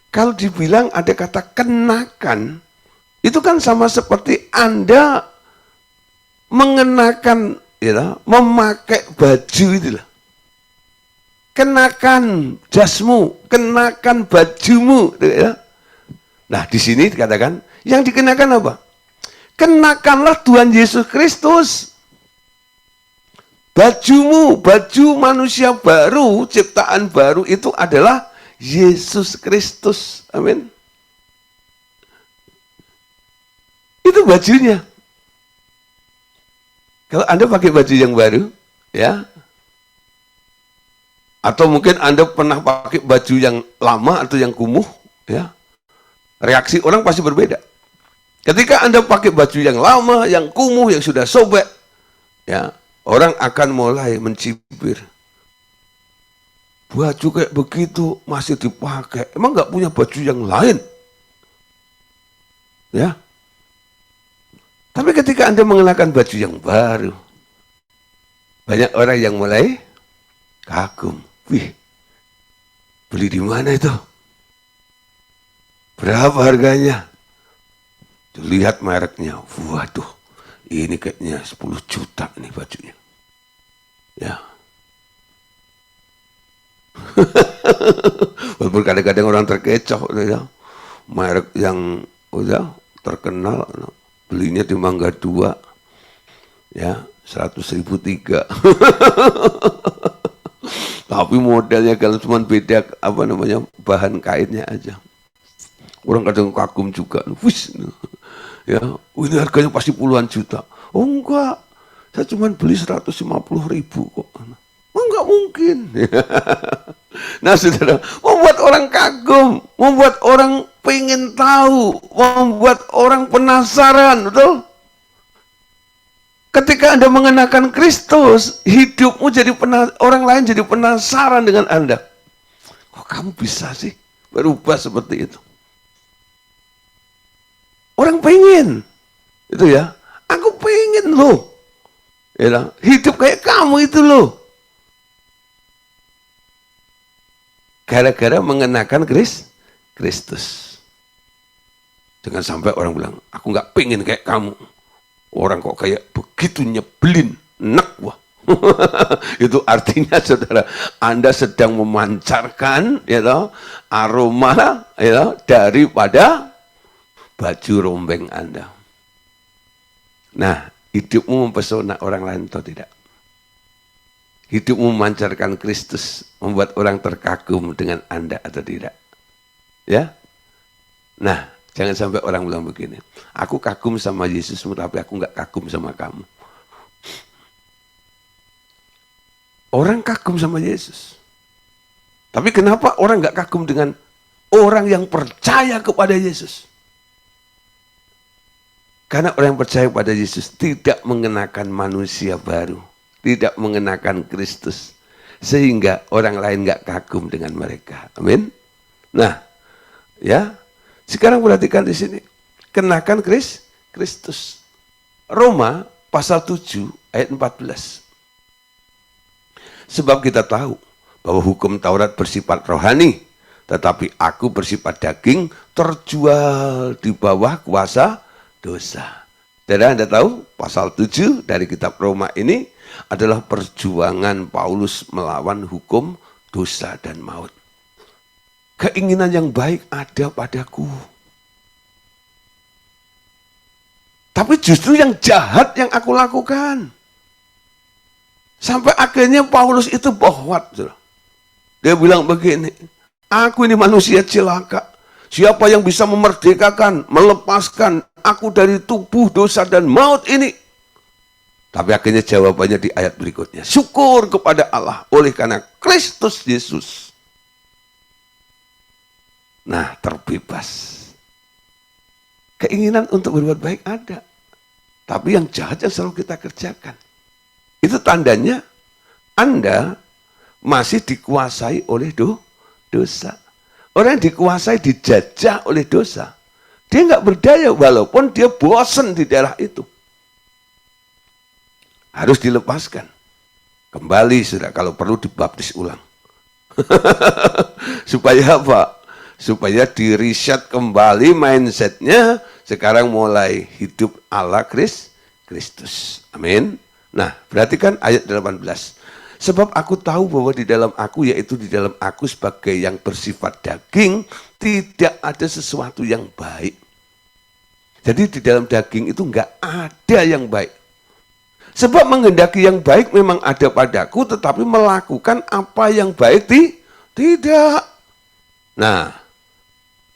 Kalau dibilang ada kata kenakan, itu kan sama seperti Anda mengenakan, ya, memakai baju itulah. Kenakan jasmu, kenakan bajumu, ya. Nah, di sini dikatakan yang dikenakan apa? Kenakanlah Tuhan Yesus Kristus. Bajumu, baju manusia baru, ciptaan baru itu adalah Yesus Kristus. Amin. Itu bajunya. Kalau Anda pakai baju yang baru, ya, atau mungkin Anda pernah pakai baju yang lama atau yang kumuh, ya, reaksi orang pasti berbeda. Ketika Anda pakai baju yang lama, yang kumuh, yang sudah sobek, ya, orang akan mulai mencibir. Baju kayak begitu masih dipakai. Emang nggak punya baju yang lain? Ya. Tapi ketika Anda mengenakan baju yang baru, banyak orang yang mulai kagum. Wih, beli di mana itu? Berapa harganya? Lihat mereknya. Waduh, ini kayaknya 10 juta nih bajunya. Ya. Walaupun kadang-kadang orang terkecoh, ya, merek yang udah terkenal, belinya di Mangga 2, ya, 100.000 3. Tapi modelnya kalau cuma beda apa namanya bahan kainnya aja. Orang kadang kagum juga, wis, ya, ini harganya pasti puluhan juta. Oh enggak, saya cuma beli 150.000 kok. Oh, enggak mungkin. Nah, saudara, membuat orang kagum, membuat orang pengen tahu, membuat orang penasaran, betul? Ketika Anda mengenakan Kristus, hidupmu jadi orang lain jadi penasaran dengan Anda. Kok kamu bisa sih berubah seperti itu? Orang pengen, itu ya. Aku pengen loh, ya, hidup kayak kamu itu loh. Gara-gara mengenakan Kristus. Jangan sampai orang bilang, aku nggak pengen kayak kamu. Orang kok kayak begitu nyebelin, enak wah. Itu artinya saudara, Anda sedang memancarkan, ya toh, aroma, ya toh, daripada baju rombeng Anda. Nah, hidupmu mempesona orang lain atau tidak? Hidupmu memancarkan Kristus, membuat orang terkagum dengan Anda atau tidak? Ya? Nah, jangan sampai orang bilang begini, aku kagum sama Yesusmu, tapi aku nggak kagum sama kamu. Orang kagum sama Yesus. Tapi kenapa orang nggak kagum dengan orang yang percaya kepada Yesus? Karena orang yang percaya kepada Yesus tidak mengenakan manusia baru. Tidak mengenakan Kristus, sehingga orang lain nggak kagum dengan mereka. Amin. Nah, ya, sekarang perhatikan di sini, kenakan Kristus. Roma pasal 7 ayat 14. Sebab kita tahu bahwa hukum Taurat bersifat rohani, tetapi aku bersifat daging, terjual di bawah kuasa dosa. Dan Anda tahu pasal 7 dari kitab Roma ini adalah perjuangan Paulus melawan hukum dosa dan maut. Keinginan yang baik ada padaku. Tapi justru yang jahat yang aku lakukan. Sampai akhirnya Paulus itu bohwat. Dia bilang begini, aku ini manusia celaka. Siapa yang bisa memerdekakan, melepaskan aku dari tubuh dosa dan maut ini. Tapi akhirnya jawabannya di ayat berikutnya. Syukur kepada Allah oleh karena Kristus Yesus. Nah, terbebas. Keinginan untuk berbuat baik ada. Tapi yang jahat yang selalu kita kerjakan. Itu tandanya Anda masih dikuasai oleh dosa. Orang yang dikuasai, dijajah oleh dosa. Dia nggak berdaya walaupun dia bosan di daerah itu. Harus dilepaskan. Kembali sudah, kalau perlu dibaptis ulang. Supaya apa? Supaya di-reset kembali mindsetnya, sekarang mulai hidup ala Kristus. Amin. Nah, perhatikan ayat 18. Sebab aku tahu bahwa di dalam aku, yaitu di dalam aku sebagai yang bersifat daging, tidak ada sesuatu yang baik. Jadi di dalam daging itu enggak ada yang baik. Sebab menghendaki yang baik memang ada padaku, tetapi melakukan apa yang baik tidak. Nah,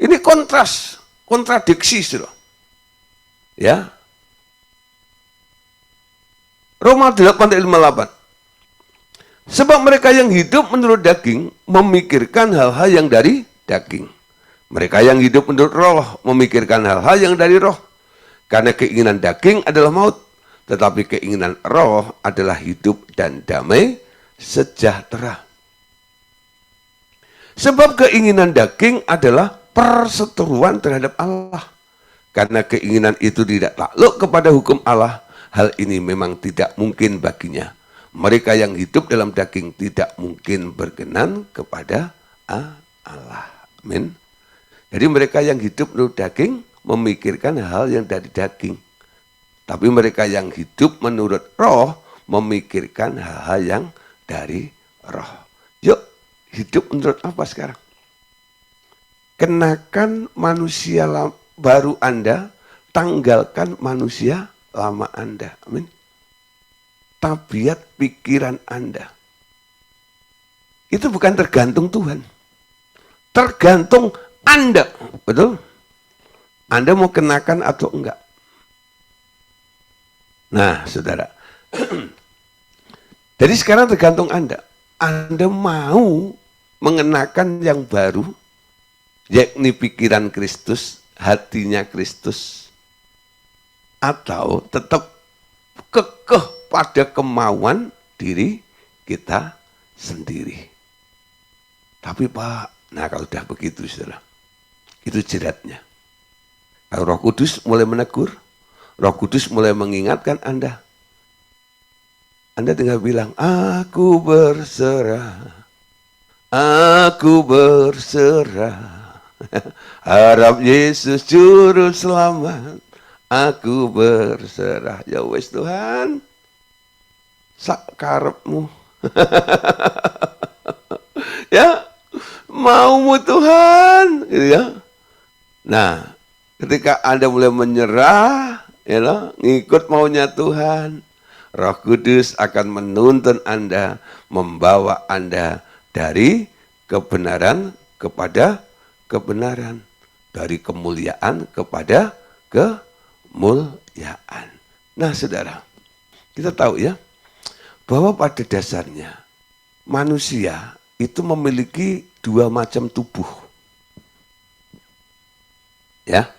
ini kontradiksi sudah. Ya. Roma 8:58. Sebab mereka yang hidup menurut daging memikirkan hal-hal yang dari daging. Mereka yang hidup menurut roh memikirkan hal-hal yang dari roh. Karena keinginan daging adalah maut, tetapi keinginan roh adalah hidup dan damai sejahtera. Sebab keinginan daging adalah perseteruan terhadap Allah. Karena keinginan itu tidak takluk kepada hukum Allah, hal ini memang tidak mungkin baginya. Mereka yang hidup dalam daging tidak mungkin berkenan kepada Allah. Amin. Jadi mereka yang hidup menurut daging memikirkan hal yang dari daging. Tapi mereka yang hidup menurut roh memikirkan hal-hal yang dari roh. Yuk, hidup menurut apa sekarang? Kenakan manusia baru Anda, tanggalkan manusia lama Anda. Amin. Tabiat pikiran Anda. Itu bukan tergantung Tuhan. Tergantung Anda. Betul? Anda mau kenakan atau enggak? Nah, saudara. Jadi sekarang tergantung Anda. Anda mau mengenakan yang baru, yakni pikiran Kristus, hatinya Kristus, atau tetap kekeh pada kemauan diri kita sendiri. Tapi Pak, nah kalau sudah begitu, saudara, itu jeratnya. Kalau Roh Kudus mulai menegur, Roh Kudus mulai mengingatkan Anda tinggal bilang, aku berserah, aku berserah, harap Yesus juru selamat, aku berserah. Ya wes Tuhan, sak karepmu. Ya, maumu Tuhan, gitu ya. Nah, ketika Anda mulai menyerah, ya, ngikut maunya Tuhan, Roh Kudus akan menuntun Anda, membawa Anda dari kebenaran kepada kebenaran, dari kemuliaan kepada kemuliaan. Nah, saudara, kita tahu ya, bahwa pada dasarnya manusia itu memiliki dua macam tubuh. Ya.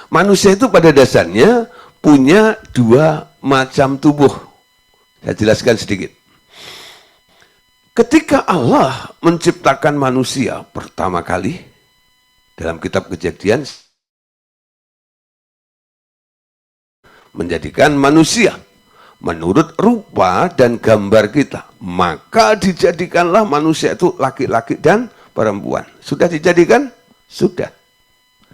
Manusia itu pada dasarnya punya dua macam tubuh. Saya jelaskan sedikit. Ketika Allah menciptakan manusia pertama kali, dalam kitab Kejadian, menjadikan manusia menurut rupa dan gambar kita, maka dijadikanlah manusia itu laki-laki dan perempuan. Sudah dijadikan? Sudah.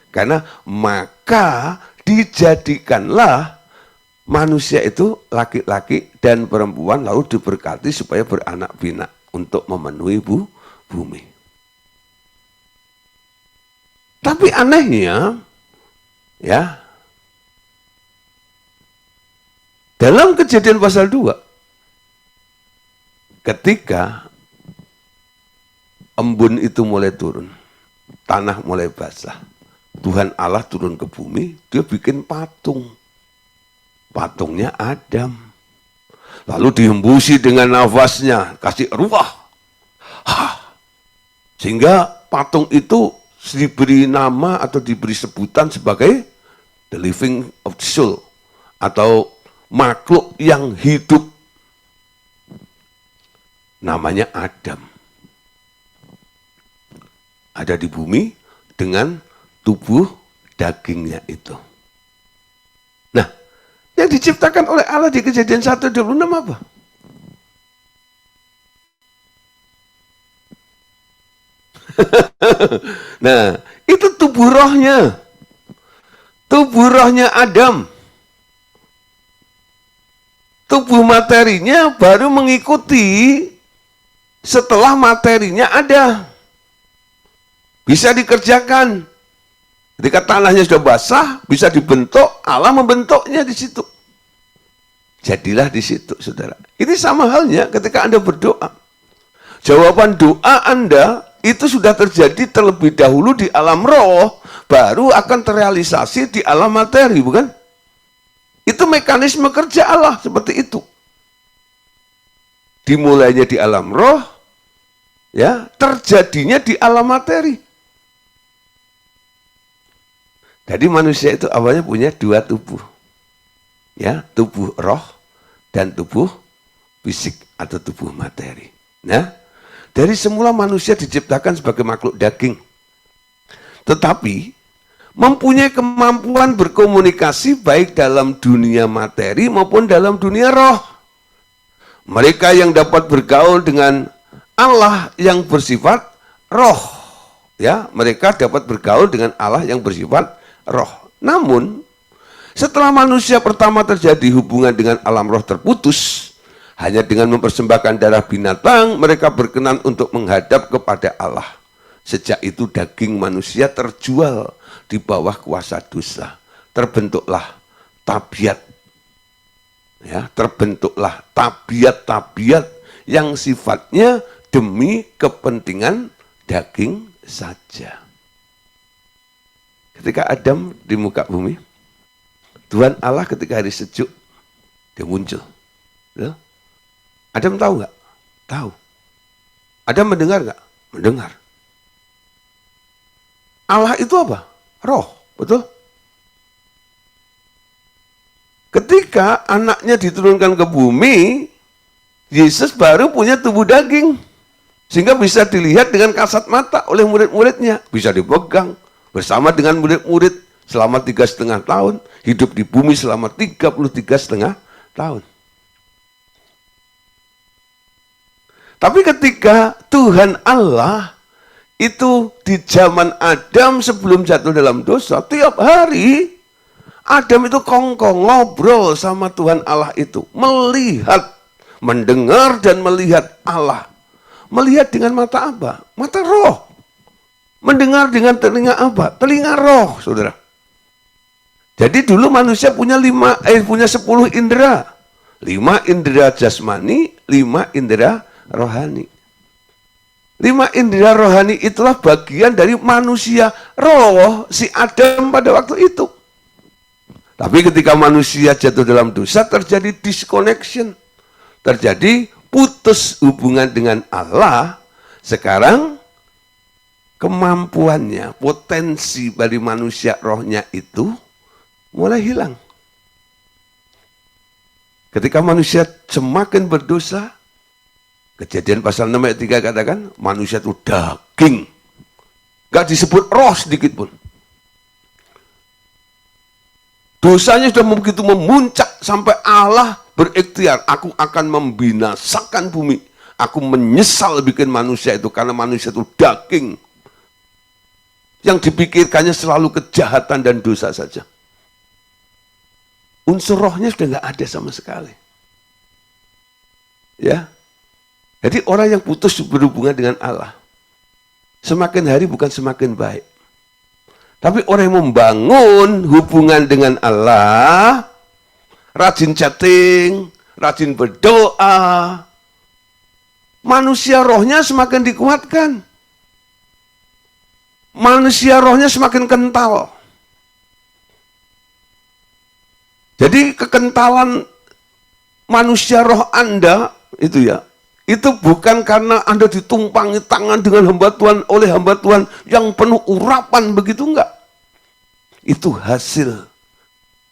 Karena maka dijadikanlah manusia itu laki-laki dan perempuan, lalu diberkati supaya beranak pinak untuk memenuhi bumi. Tapi anehnya, ya, dalam Kejadian pasal 2, ketika embun itu mulai turun, tanah mulai basah, Tuhan Allah turun ke bumi, dia bikin patung. Patungnya Adam. Lalu dihembusi dengan nafasnya, kasih ruah. Sehingga patung itu diberi nama atau diberi sebutan sebagai the living of the soul, atau makhluk yang hidup. Namanya Adam. Ada di bumi dengan tubuh dagingnya itu. Nah, yang diciptakan oleh Allah di Kejadian 1:26 apa? Nah, itu tubuh rohnya. Tubuh rohnya Adam. Tubuh materinya baru mengikuti setelah materinya ada. Bisa dikerjakan. Ketika tanahnya sudah basah, bisa dibentuk, Allah membentuknya di situ. Jadilah di situ, saudara. Ini sama halnya ketika Anda berdoa. Jawaban doa Anda itu sudah terjadi terlebih dahulu di alam roh, baru akan terrealisasi di alam materi, bukan? Itu mekanisme kerja Allah seperti itu. Dimulainya di alam roh, ya, terjadinya di alam materi. Jadi manusia itu awalnya punya dua tubuh. Ya, tubuh roh dan tubuh fisik atau tubuh materi. Nah, dari semula manusia diciptakan sebagai makhluk daging. Tetapi mempunyai kemampuan berkomunikasi baik dalam dunia materi maupun dalam dunia roh. Mereka yang dapat bergaul dengan Allah yang bersifat roh. Ya, mereka dapat bergaul dengan Allah yang bersifat roh. Namun, setelah manusia pertama terjadi hubungan dengan alam roh terputus, hanya dengan mempersembahkan darah binatang, mereka berkenan untuk menghadap kepada Allah. Sejak itu daging manusia terjual di bawah kuasa dosa. Terbentuklah tabiat. Ya, terbentuklah tabiat-tabiat yang sifatnya demi kepentingan daging saja. Ketika Adam di muka bumi, Tuhan Allah ketika hari sejuk, dia muncul. Ya. Adam tahu nggak? Tahu. Adam mendengar nggak? Mendengar. Allah itu apa? Roh, betul? Ketika anaknya diturunkan ke bumi, Yesus baru punya tubuh daging. Sehingga bisa dilihat dengan kasat mata oleh murid-muridnya. Bisa dipegang bersama dengan murid-murid selama 3,5 tahun. Hidup di bumi selama 33,5 tahun. Tapi ketika Tuhan Allah itu di zaman Adam sebelum jatuh dalam dosa, tiap hari Adam itu kongkong ngobrol sama Tuhan Allah itu. Melihat, mendengar dan melihat Allah. Melihat dengan mata apa? Mata roh. Mendengar dengan telinga apa? Telinga roh, saudara. Jadi dulu manusia punya 10 indera. 5 indera jasmani, 5 indera rohani. 5 indera rohani itulah bagian dari manusia roh si Adam pada waktu itu. Tapi ketika manusia jatuh dalam dosa, terjadi disconnection. Terjadi putus hubungan dengan Allah. Sekarang kemampuannya, potensi dari manusia rohnya itu mulai hilang. Ketika manusia semakin berdosa, Kejadian pasal 6 ayat 3 katakan, manusia itu daging. Gak disebut roh sedikit pun. Dosanya sudah begitu memuncak sampai Allah berikhtiar, aku akan membinasakan bumi. Aku menyesal bikin manusia itu karena manusia itu daging. Yang dipikirkannya selalu kejahatan dan dosa saja. Unsur rohnya sudah gak ada sama sekali. Ya. Jadi orang yang putus berhubungan dengan Allah, semakin hari bukan semakin baik. Tapi orang yang membangun hubungan dengan Allah, rajin chatting, rajin berdoa, manusia rohnya semakin dikuatkan. Manusia rohnya semakin kental. Jadi kekentalan manusia roh Anda itu ya, itu bukan karena Anda ditumpangi tangan dengan hamba Tuhan oleh hamba Tuhan yang penuh urapan, begitu enggak. Itu hasil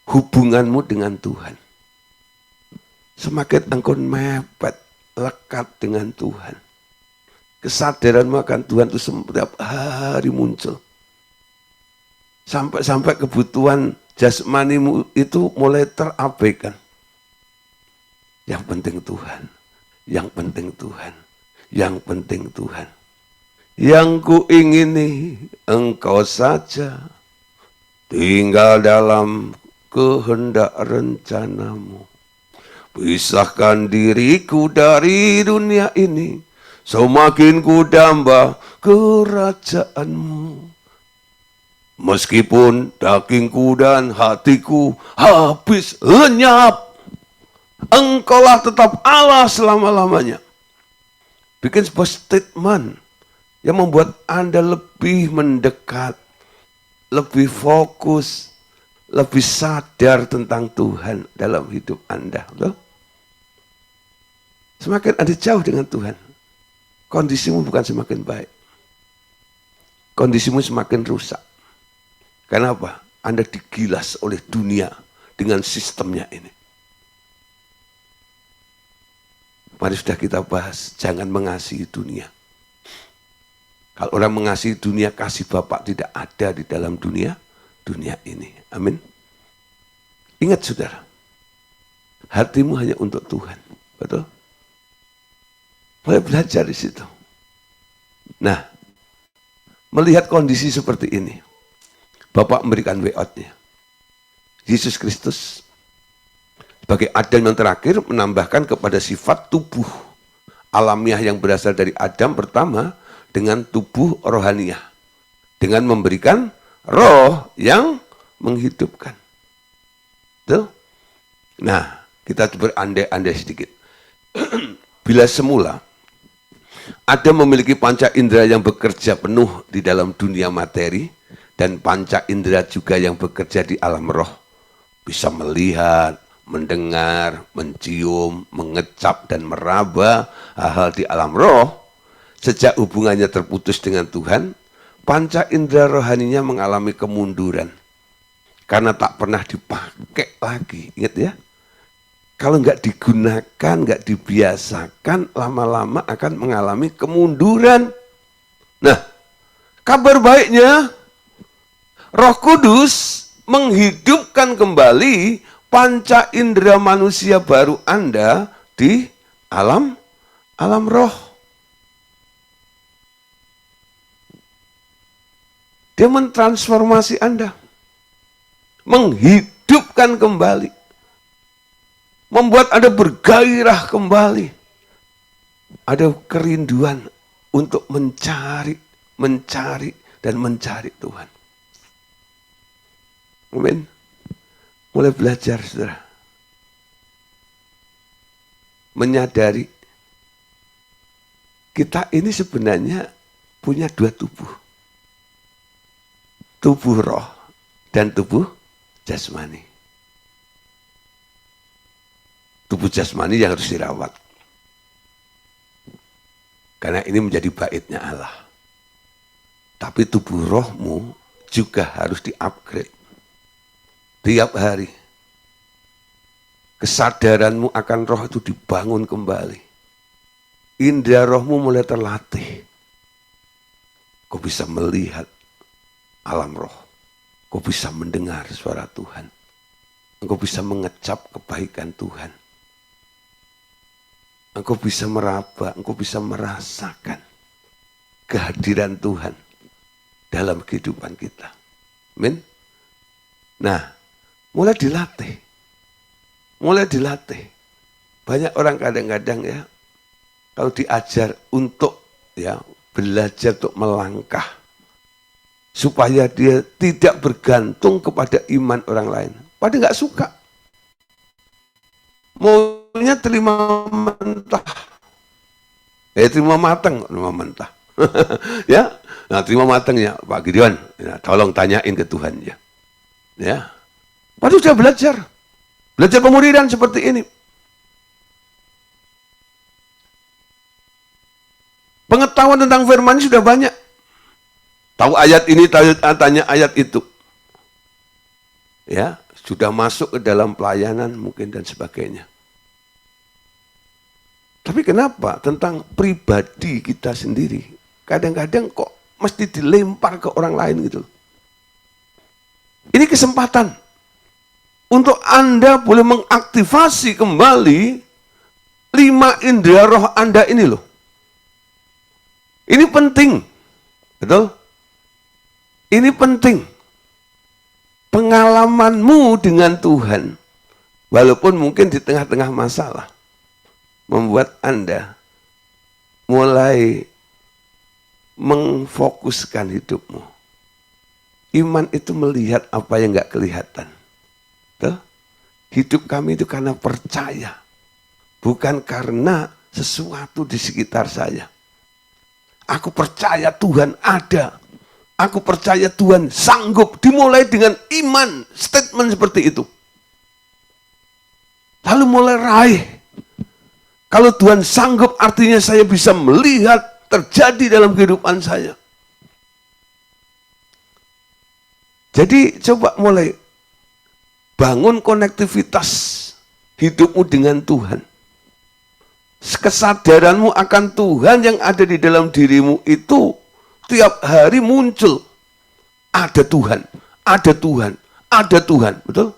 hubunganmu dengan Tuhan. Semakin engkau mepet, lekat dengan Tuhan, kesadaranmu akan Tuhan itu setiap hari muncul. Sampai kebutuhan jasmanimu itu mulai terabaikan. Yang penting Tuhan, yang penting Tuhan, yang penting Tuhan. Yang ku ingini engkau saja, tinggal dalam kehendak rencanamu. Pisahkan diriku dari dunia ini, semakin ku damba kerajaanmu. Meskipun dagingku dan hatiku habis lenyap, engkaulah tetap Allah selama-lamanya. Bikin sebuah statement yang membuat Anda lebih mendekat, lebih fokus, lebih sadar tentang Tuhan dalam hidup Anda. Betul? Semakin Anda jauh dengan Tuhan, kondisimu bukan semakin baik. Kondisimu semakin rusak. Kenapa? Anda digilas oleh dunia dengan sistemnya ini. Mari sudah kita bahas, jangan mengasihi dunia. Kalau orang mengasihi dunia, kasih Bapa tidak ada di dalam dunia ini. Amin. Ingat saudara, hatimu hanya untuk Tuhan. Betul? Mulai belajar di situ. Nah, melihat kondisi seperti ini, Bapak memberikan way out-nya. Yesus Kristus sebagai Adam yang terakhir menambahkan kepada sifat tubuh alamiah yang berasal dari Adam pertama dengan tubuh rohaniah. Dengan memberikan roh yang menghidupkan. Betul? Nah, kita berandai-andai sedikit. Bila semula Adam memiliki panca indera yang bekerja penuh di dalam dunia materi, dan panca indera juga yang bekerja di alam roh, bisa melihat, mendengar, mencium, mengecap, dan meraba hal-hal di alam roh. Sejak hubungannya terputus dengan Tuhan, panca indera rohaninya mengalami kemunduran. Karena tak pernah dipakai lagi. Ingat ya, kalau nggak digunakan, nggak dibiasakan, lama-lama akan mengalami kemunduran. Nah, kabar baiknya, Roh Kudus menghidupkan kembali panca indera manusia baru Anda di alam roh. Dia mentransformasi Anda, menghidupkan kembali, membuat Anda bergairah kembali. Ada kerinduan untuk mencari dan mencari Tuhan. Amin. Mulai belajar, saudara. Menyadari kita ini sebenarnya punya dua tubuh. Tubuh roh dan tubuh jasmani. Tubuh jasmani yang harus dirawat. Karena ini menjadi baitnya Allah. Tapi tubuh rohmu juga harus di-upgrade. Tiap hari, kesadaranmu akan roh itu dibangun kembali. Indera rohmu mulai terlatih. Kau bisa melihat alam roh. Kau bisa mendengar suara Tuhan. Engkau bisa mengecap kebaikan Tuhan. Engkau bisa meraba, engkau bisa merasakan kehadiran Tuhan dalam kehidupan kita. Amin. Nah, mulai dilatih. Banyak orang kadang-kadang ya, kalau diajar untuk ya belajar untuk melangkah, supaya dia tidak bergantung kepada iman orang lain. Padahal nggak suka. Maunya terima mentah. Terima matang, terima mentah. Ya, nah terima matangnya Pak Gideon. Ya, tolong tanyain ke Tuhan ya. Ya, padahal sudah belajar. Belajar pemuridan seperti ini. Pengetahuan tentang firman sudah banyak. Tahu ayat ini, tanya ayat itu. Ya, sudah masuk ke dalam pelayanan mungkin dan sebagainya. Tapi kenapa tentang pribadi kita sendiri? Kadang-kadang kok mesti dilempar ke orang lain gitu. Ini kesempatan untuk Anda boleh mengaktifasi kembali 5 indera roh Anda ini loh. Ini penting, betul? Ini penting. Pengalamanmu dengan Tuhan, walaupun mungkin di tengah-tengah masalah, membuat Anda mulai mengfokuskan hidupmu. Iman itu melihat apa yang nggak kelihatan. Tuh? Hidup kami itu karena percaya, bukan karena sesuatu di sekitar saya. Aku percaya Tuhan ada. Aku percaya Tuhan sanggup. Dimulai dengan iman. Statement seperti itu. Lalu mulai raih. Kalau Tuhan sanggup artinya saya bisa melihat terjadi dalam kehidupan saya. Jadi coba mulai bangun konektivitas hidupmu dengan Tuhan. Kesadaranmu akan Tuhan yang ada di dalam dirimu itu tiap hari muncul. Ada Tuhan, ada Tuhan, ada Tuhan. Betul?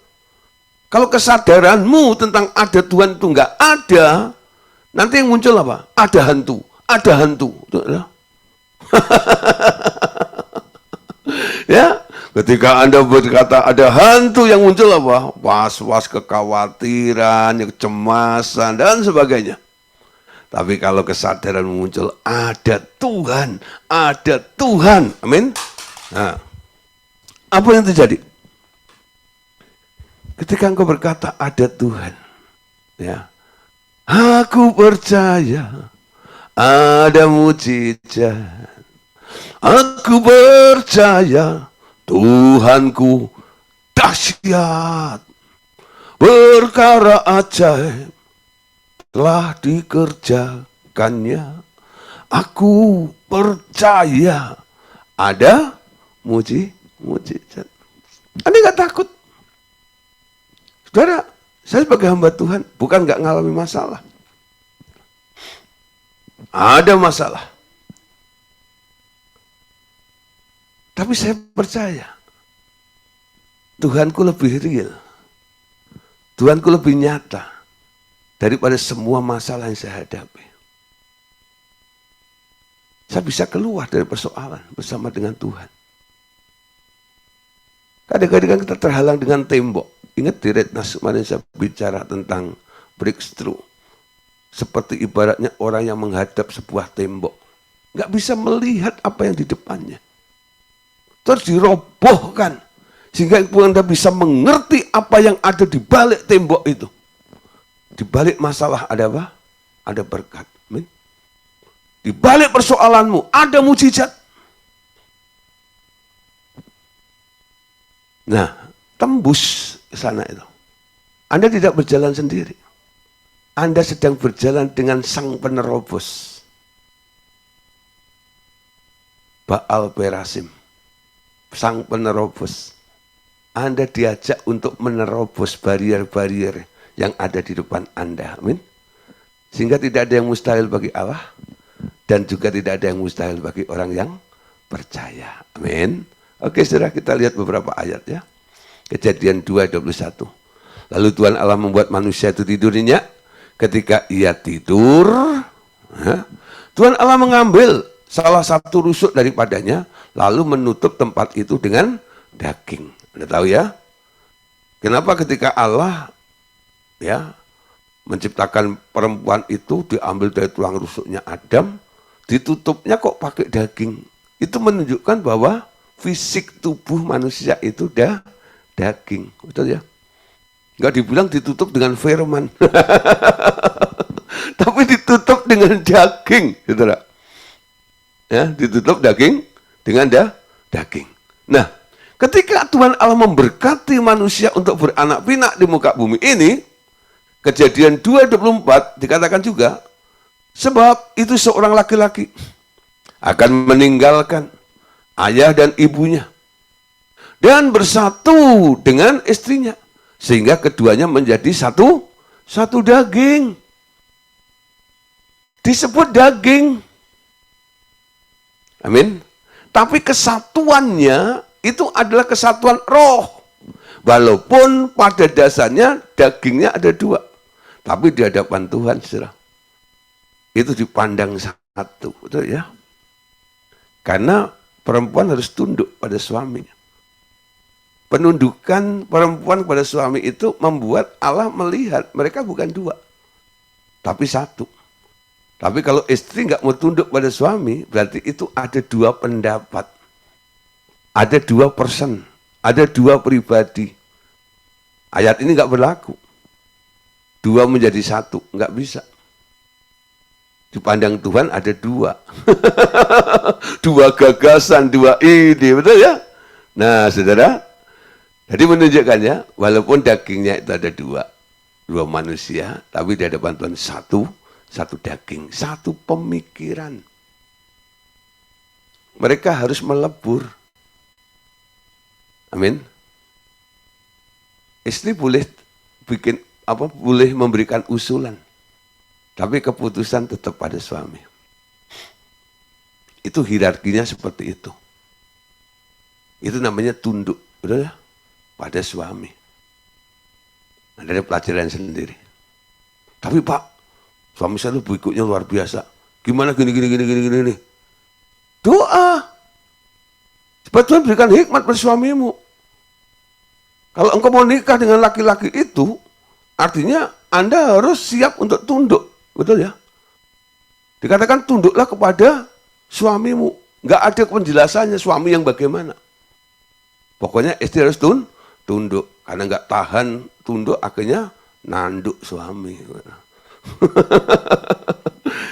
Kalau kesadaranmu tentang ada Tuhan itu enggak ada, nanti yang muncul apa? Ada hantu, ada hantu. Betul? Ya, ketika Anda berkata ada hantu, yang muncul apa? Was-was, kekhawatiran, kecemasan, dan sebagainya. Tapi kalau kesadaran muncul, ada Tuhan, ada Tuhan. Amin. Nah, apa yang terjadi? Ketika engkau berkata ada Tuhan, ya, aku percaya ada mujizat. Aku percaya Tuhanku dahsyat, perkara ajaib telah dikerjakannya. Aku percaya ada mujizat. Anda nggak takut? Saudara, saya sebagai hamba Tuhan bukan nggak ngalami masalah. Ada masalah. Tapi saya percaya Tuhanku lebih real. Tuhanku lebih nyata daripada semua masalah yang saya hadapi. Saya bisa keluar dari persoalan bersama dengan Tuhan. Kadang-kadang kita terhalang dengan tembok. Ingat di Retnas kemarin saya bicara tentang breakthrough. Seperti ibaratnya orang yang menghadap sebuah tembok. Nggak bisa melihat apa yang di depannya. Terus dirobohkan. Sehingga Anda bisa mengerti apa yang ada di balik tembok itu. Di balik masalah ada apa? Ada berkat. Amin. Di balik persoalanmu ada mujizat. Nah, tembus ke sana itu. Anda tidak berjalan sendiri. Anda sedang berjalan dengan sang penerobos. Baal Perasim. Sang penerobos. Anda diajak untuk menerobos barier-barier yang ada di depan Anda. Amin. Sehingga tidak ada yang mustahil bagi Allah. Dan juga tidak ada yang mustahil bagi orang yang percaya. Amin. Oke, saudara, kita lihat beberapa ayat ya. Kejadian 2:21. Lalu Tuhan Allah membuat manusia itu tidur nyenyak. Ketika ia tidur, Tuhan Allah mengambil salah satu rusuk daripadanya, lalu menutup tempat itu dengan daging. Anda tahu ya? Kenapa ketika Allah ya menciptakan perempuan itu diambil dari tulang rusuknya Adam, ditutupnya kok pakai daging? Itu menunjukkan bahwa fisik tubuh manusia itu daging, betul ya? Enggak dibilang ditutup dengan firman, tapi ditutup dengan daging, gitu lah. Ya, ditutup daging dengan daging. Nah, Ketika Tuhan Allah memberkati manusia untuk beranak pinak di muka bumi ini, Kejadian 2:24 dikatakan juga, sebab itu seorang laki-laki akan meninggalkan ayah dan ibunya dan bersatu dengan istrinya, sehingga keduanya menjadi satu daging. Disebut daging. Amin. Tapi kesatuannya itu adalah kesatuan roh. Walaupun pada dasarnya dagingnya ada dua. Tapi di hadapan Tuhan, saudara, itu dipandang satu. Betul ya? Karena perempuan harus tunduk pada suaminya. Penundukan perempuan pada suami itu membuat Allah melihat mereka bukan dua, tapi satu. Tapi kalau istri nggak mau tunduk pada suami, berarti itu ada dua pendapat. Ada dua person, ada dua pribadi. Ayat ini nggak berlaku. Dua menjadi satu, nggak bisa. Dipandang Tuhan ada dua. Dua gagasan, dua ide, betul ya? Nah, saudara, jadi menunjukkannya, walaupun dagingnya itu ada dua manusia, tapi di hadapan Tuhan satu daging, satu pemikiran. Mereka harus melebur. Amin. Istri boleh boleh memberikan usulan, tapi keputusan tetap pada suami. Itu hierarkinya seperti itu. Itu namanya tunduk, betul ya? Pada suami. Ada pelajaran sendiri. Tapi Pak, suami saya itu berikutnya luar biasa. Gimana gini. Doa. Supaya Tuhan berikan hikmat pada suamimu. Kalau engkau mau nikah dengan laki-laki itu, artinya Anda harus siap untuk tunduk. Betul ya? Dikatakan tunduklah kepada suamimu. Nggak ada penjelasannya suami yang bagaimana. Pokoknya istri harus tunduk. Karena nggak tahan tunduk, akhirnya nanduk suami.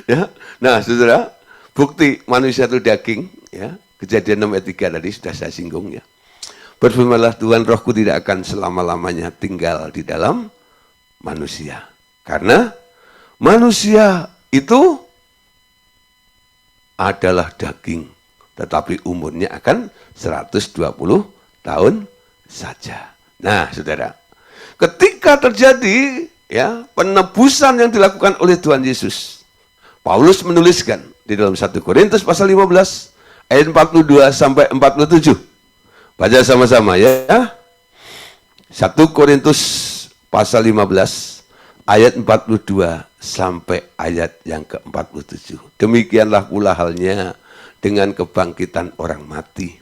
Ya. Nah, saudara, bukti manusia itu daging, ya. Kejadian 6 ayat 3 tadi sudah saya singgung ya. Berfirmanlah Tuhan, rohku tidak akan selama-lamanya tinggal di dalam manusia. Karena manusia itu adalah daging, tetapi umurnya akan 120 tahun saja. Nah, saudara, ketika terjadi ya penebusan yang dilakukan oleh Tuhan Yesus, Paulus menuliskan di dalam 1 Korintus pasal 15 ayat 42 sampai 47. Baca sama-sama ya. 1 Korintus pasal 15 ayat 42 sampai ayat yang ke-47. Demikianlah pula halnya dengan kebangkitan orang mati.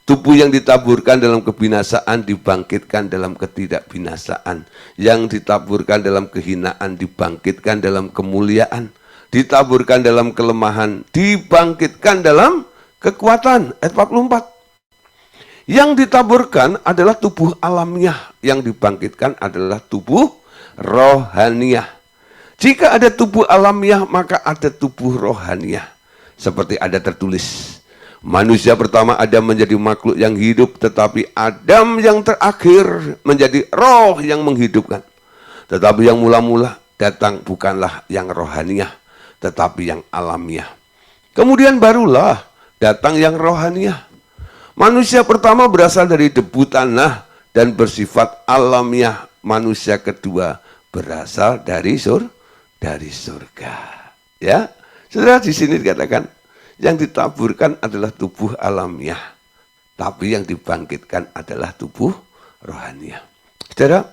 Tubuh yang ditaburkan dalam kebinasaan dibangkitkan dalam ketidakbinasaan. Yang ditaburkan dalam kehinaan dibangkitkan dalam kemuliaan. Ditaburkan dalam kelemahan dibangkitkan dalam kekuatan. Ayat 44. Yang ditaburkan adalah tubuh alamiah, yang dibangkitkan adalah tubuh rohaniah. Jika ada tubuh alamiah, maka ada tubuh rohaniah. Seperti ada tertulis, manusia pertama Adam menjadi makhluk yang hidup, tetapi Adam yang terakhir menjadi roh yang menghidupkan. Tetapi yang mula-mula datang bukanlah yang rohaniah, tetapi yang alamiah. Kemudian barulah datang yang rohaniah. Manusia pertama berasal dari debu tanah dan bersifat alamiah. Manusia kedua berasal dari surga. Ya, saudara, di sini dikatakan yang ditaburkan adalah tubuh alamiah, tapi yang dibangkitkan adalah tubuh rohaniah. Saudara,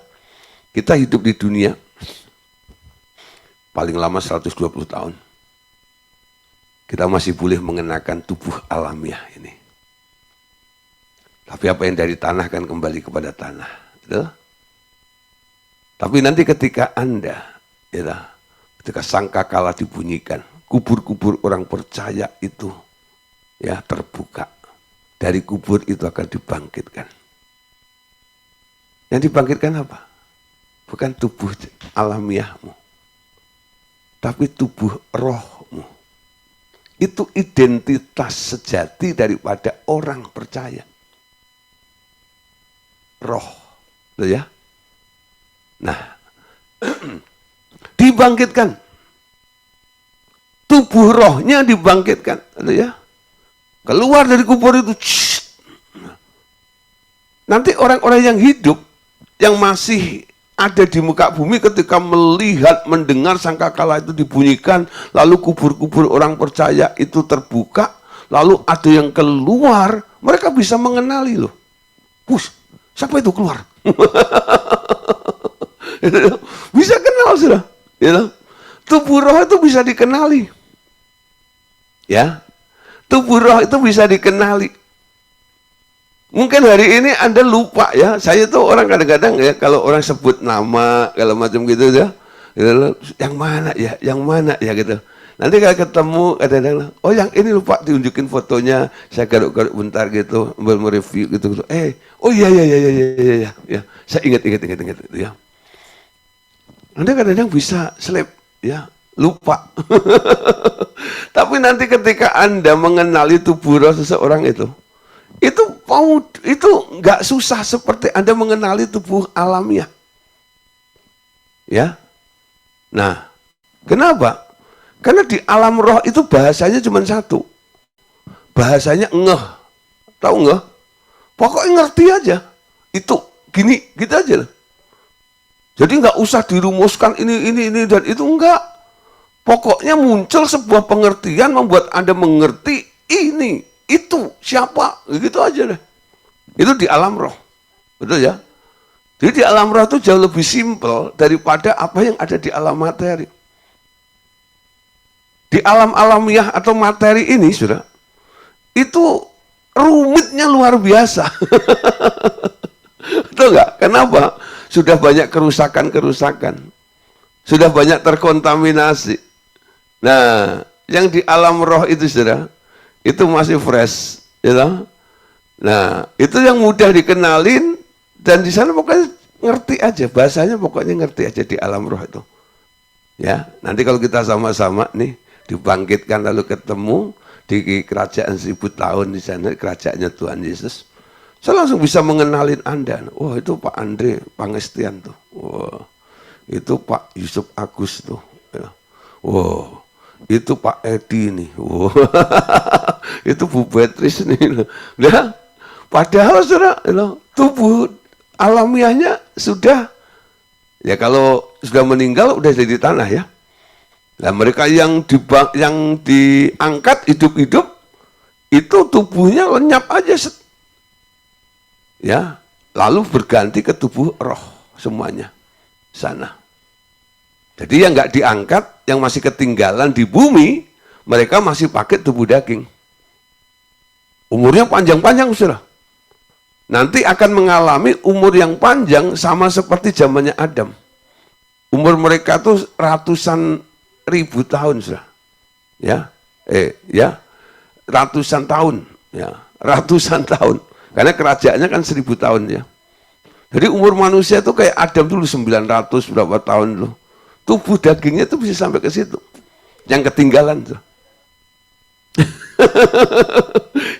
kita hidup di dunia paling lama 120 tahun. Kita masih boleh mengenakan tubuh alamiah ini. Tapi apa yang dari tanah kan kembali kepada tanah. Gitu? Tapi nanti ketika Anda, ya, ketika sangkakala dibunyikan, kubur-kubur orang percaya itu ya terbuka. Dari kubur itu akan dibangkitkan. Yang dibangkitkan apa? Bukan tubuh alamiahmu, tapi tubuh rohmu. Itu identitas sejati daripada orang percaya. roh. Tuh ya. Nah, dibangkitkan. Tubuh rohnya dibangkitkan. Tuh ya. Keluar dari kubur itu. Nanti orang-orang yang hidup, yang masih ada di muka bumi ketika melihat, mendengar sangkakala itu dibunyikan, lalu kubur-kubur orang percaya itu terbuka, lalu ada yang keluar, mereka bisa mengenali loh. Siapa itu keluar? Bisa kenal sudah. Tubuh roh itu bisa dikenali. Ya, tubuh roh itu bisa dikenali. Mungkin hari ini Anda lupa ya. Saya tuh orang kadang-kadang ya, kalau orang sebut nama, kalau macam gitu ya, yang mana ya gitu. Nanti kalau ketemu kadang-kadang, oh yang ini lupa diunjukin fotonya, saya garuk-garuk bentar gitu, mereview gitu. Oh iya ya. Saya ingat gitu ya. Anda kadang-kadang bisa slip ya, lupa. Tapi nanti ketika Anda mengenali tubuh roh seseorang itu nggak susah seperti Anda mengenali tubuh alamiah. Ya. Nah, kenapa? Karena di alam roh itu bahasanya cuma satu. Bahasanya ngeh. Tahu ngeh? Pokoknya ngerti aja. Itu gini, gitu aja. Jadi nggak usah dirumuskan ini dan itu, enggak. Pokoknya muncul sebuah pengertian membuat Anda mengerti ini, itu, siapa, gitu aja deh. Itu di alam roh. Betul ya? Jadi di alam roh itu jauh lebih simpel daripada apa yang ada di alam materi. Di alam alamiah atau materi ini, sudah, itu rumitnya luar biasa. Betul nggak? Kenapa? Sudah banyak kerusakan-kerusakan. Sudah banyak terkontaminasi. Nah, yang di alam roh itu, sudah, itu masih fresh. Ya. Nah, itu yang mudah dikenalin, dan di sana pokoknya ngerti aja. Bahasanya pokoknya ngerti aja di alam roh itu. Ya, nanti kalau kita sama-sama nih, dibangkitkan lalu ketemu di kerajaan 1000 tahun di sana, kerajaannya Tuhan Yesus, saya langsung bisa mengenalin Anda. Wah, itu Pak Andre Pangestian tuh. Wah, itu Pak Yusuf Agus tuh. Ya. Wah, itu Pak Edi nih. Wah, itu Bu Beatrice nih. Ya, padahal saudara, tubuh alamiahnya sudah, ya kalau sudah meninggal udah jadi tanah ya. Nah, mereka yang diangkat hidup-hidup itu tubuhnya lenyap aja, ya, lalu berganti ke tubuh roh semuanya sana. Jadi yang nggak diangkat, yang masih ketinggalan di bumi, mereka masih pakai tubuh daging. Umurnya panjang-panjang, saudara. Nanti akan mengalami umur yang panjang sama seperti zamannya Adam. Umur mereka tuh ratusan ribu tahun, sudah, ya, ratusan tahun, ya, ratusan tahun, karena kerajaannya kan 1000 tahun, ya. Jadi umur manusia tuh kayak Adam dulu 900 berapa tahun loh. Tubuh dagingnya tuh bisa sampai ke situ, yang ketinggalan, tuh.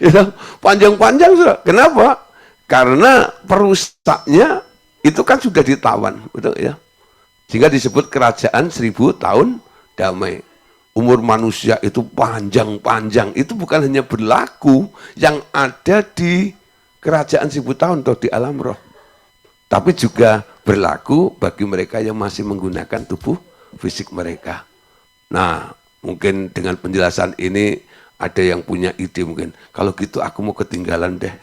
Ya, panjang-panjang, sudah. Kenapa? Karena perusaknya itu kan sudah ditawan, betul ya? Sehingga disebut kerajaan 1000 tahun damai. Umur manusia itu panjang-panjang. Itu bukan hanya berlaku yang ada di kerajaan 1000 tahun atau di alam roh, tapi juga berlaku bagi mereka yang masih menggunakan tubuh fisik mereka. Nah, mungkin dengan penjelasan ini ada yang punya ide, mungkin kalau gitu aku mau ketinggalan deh.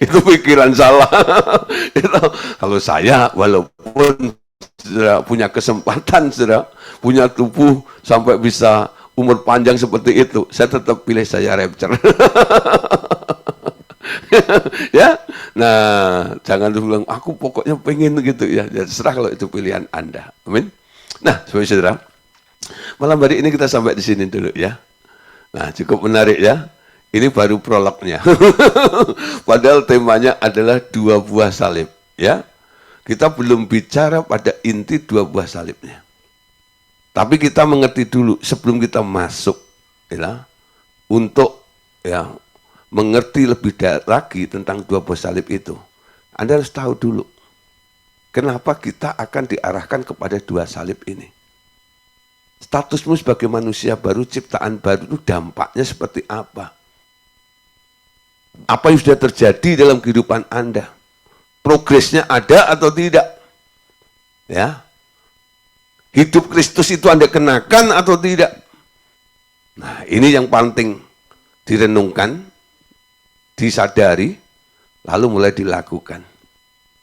Itu pikiran salah. Kalau saya walaupun sudah punya kesempatan, sudah punya tubuh sampai bisa umur panjang seperti itu, saya tetap pilih saya rapture. Ya, nah jangan bilang aku pokoknya pengen gitu ya. Terserah kalau itu pilihan Anda. Amin. Nah, saudara, malam hari ini kita sampai di sini dulu ya. Nah, cukup menarik ya. Ini baru prolognya. Padahal temanya adalah 2 buah salib ya. Kita belum bicara pada inti 2 buah salibnya. Tapi kita mengerti dulu sebelum kita masuk ya, untuk ya mengerti lebih lagi tentang dua buah salib itu, Anda harus tahu dulu, kenapa kita akan diarahkan kepada dua salib ini. Statusmu sebagai manusia baru, ciptaan baru itu dampaknya seperti apa? Apa yang sudah terjadi dalam kehidupan Anda? Progresnya ada atau tidak? Ya, hidup Kristus itu Anda kenakan atau tidak? Nah, ini yang penting direnungkan, disadari, lalu mulai dilakukan.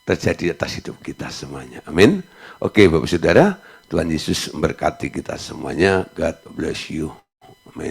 Terjadi atas hidup kita semuanya. Amin. Oke, Bapak Saudara, Tuhan Yesus memberkati kita semuanya. God bless you.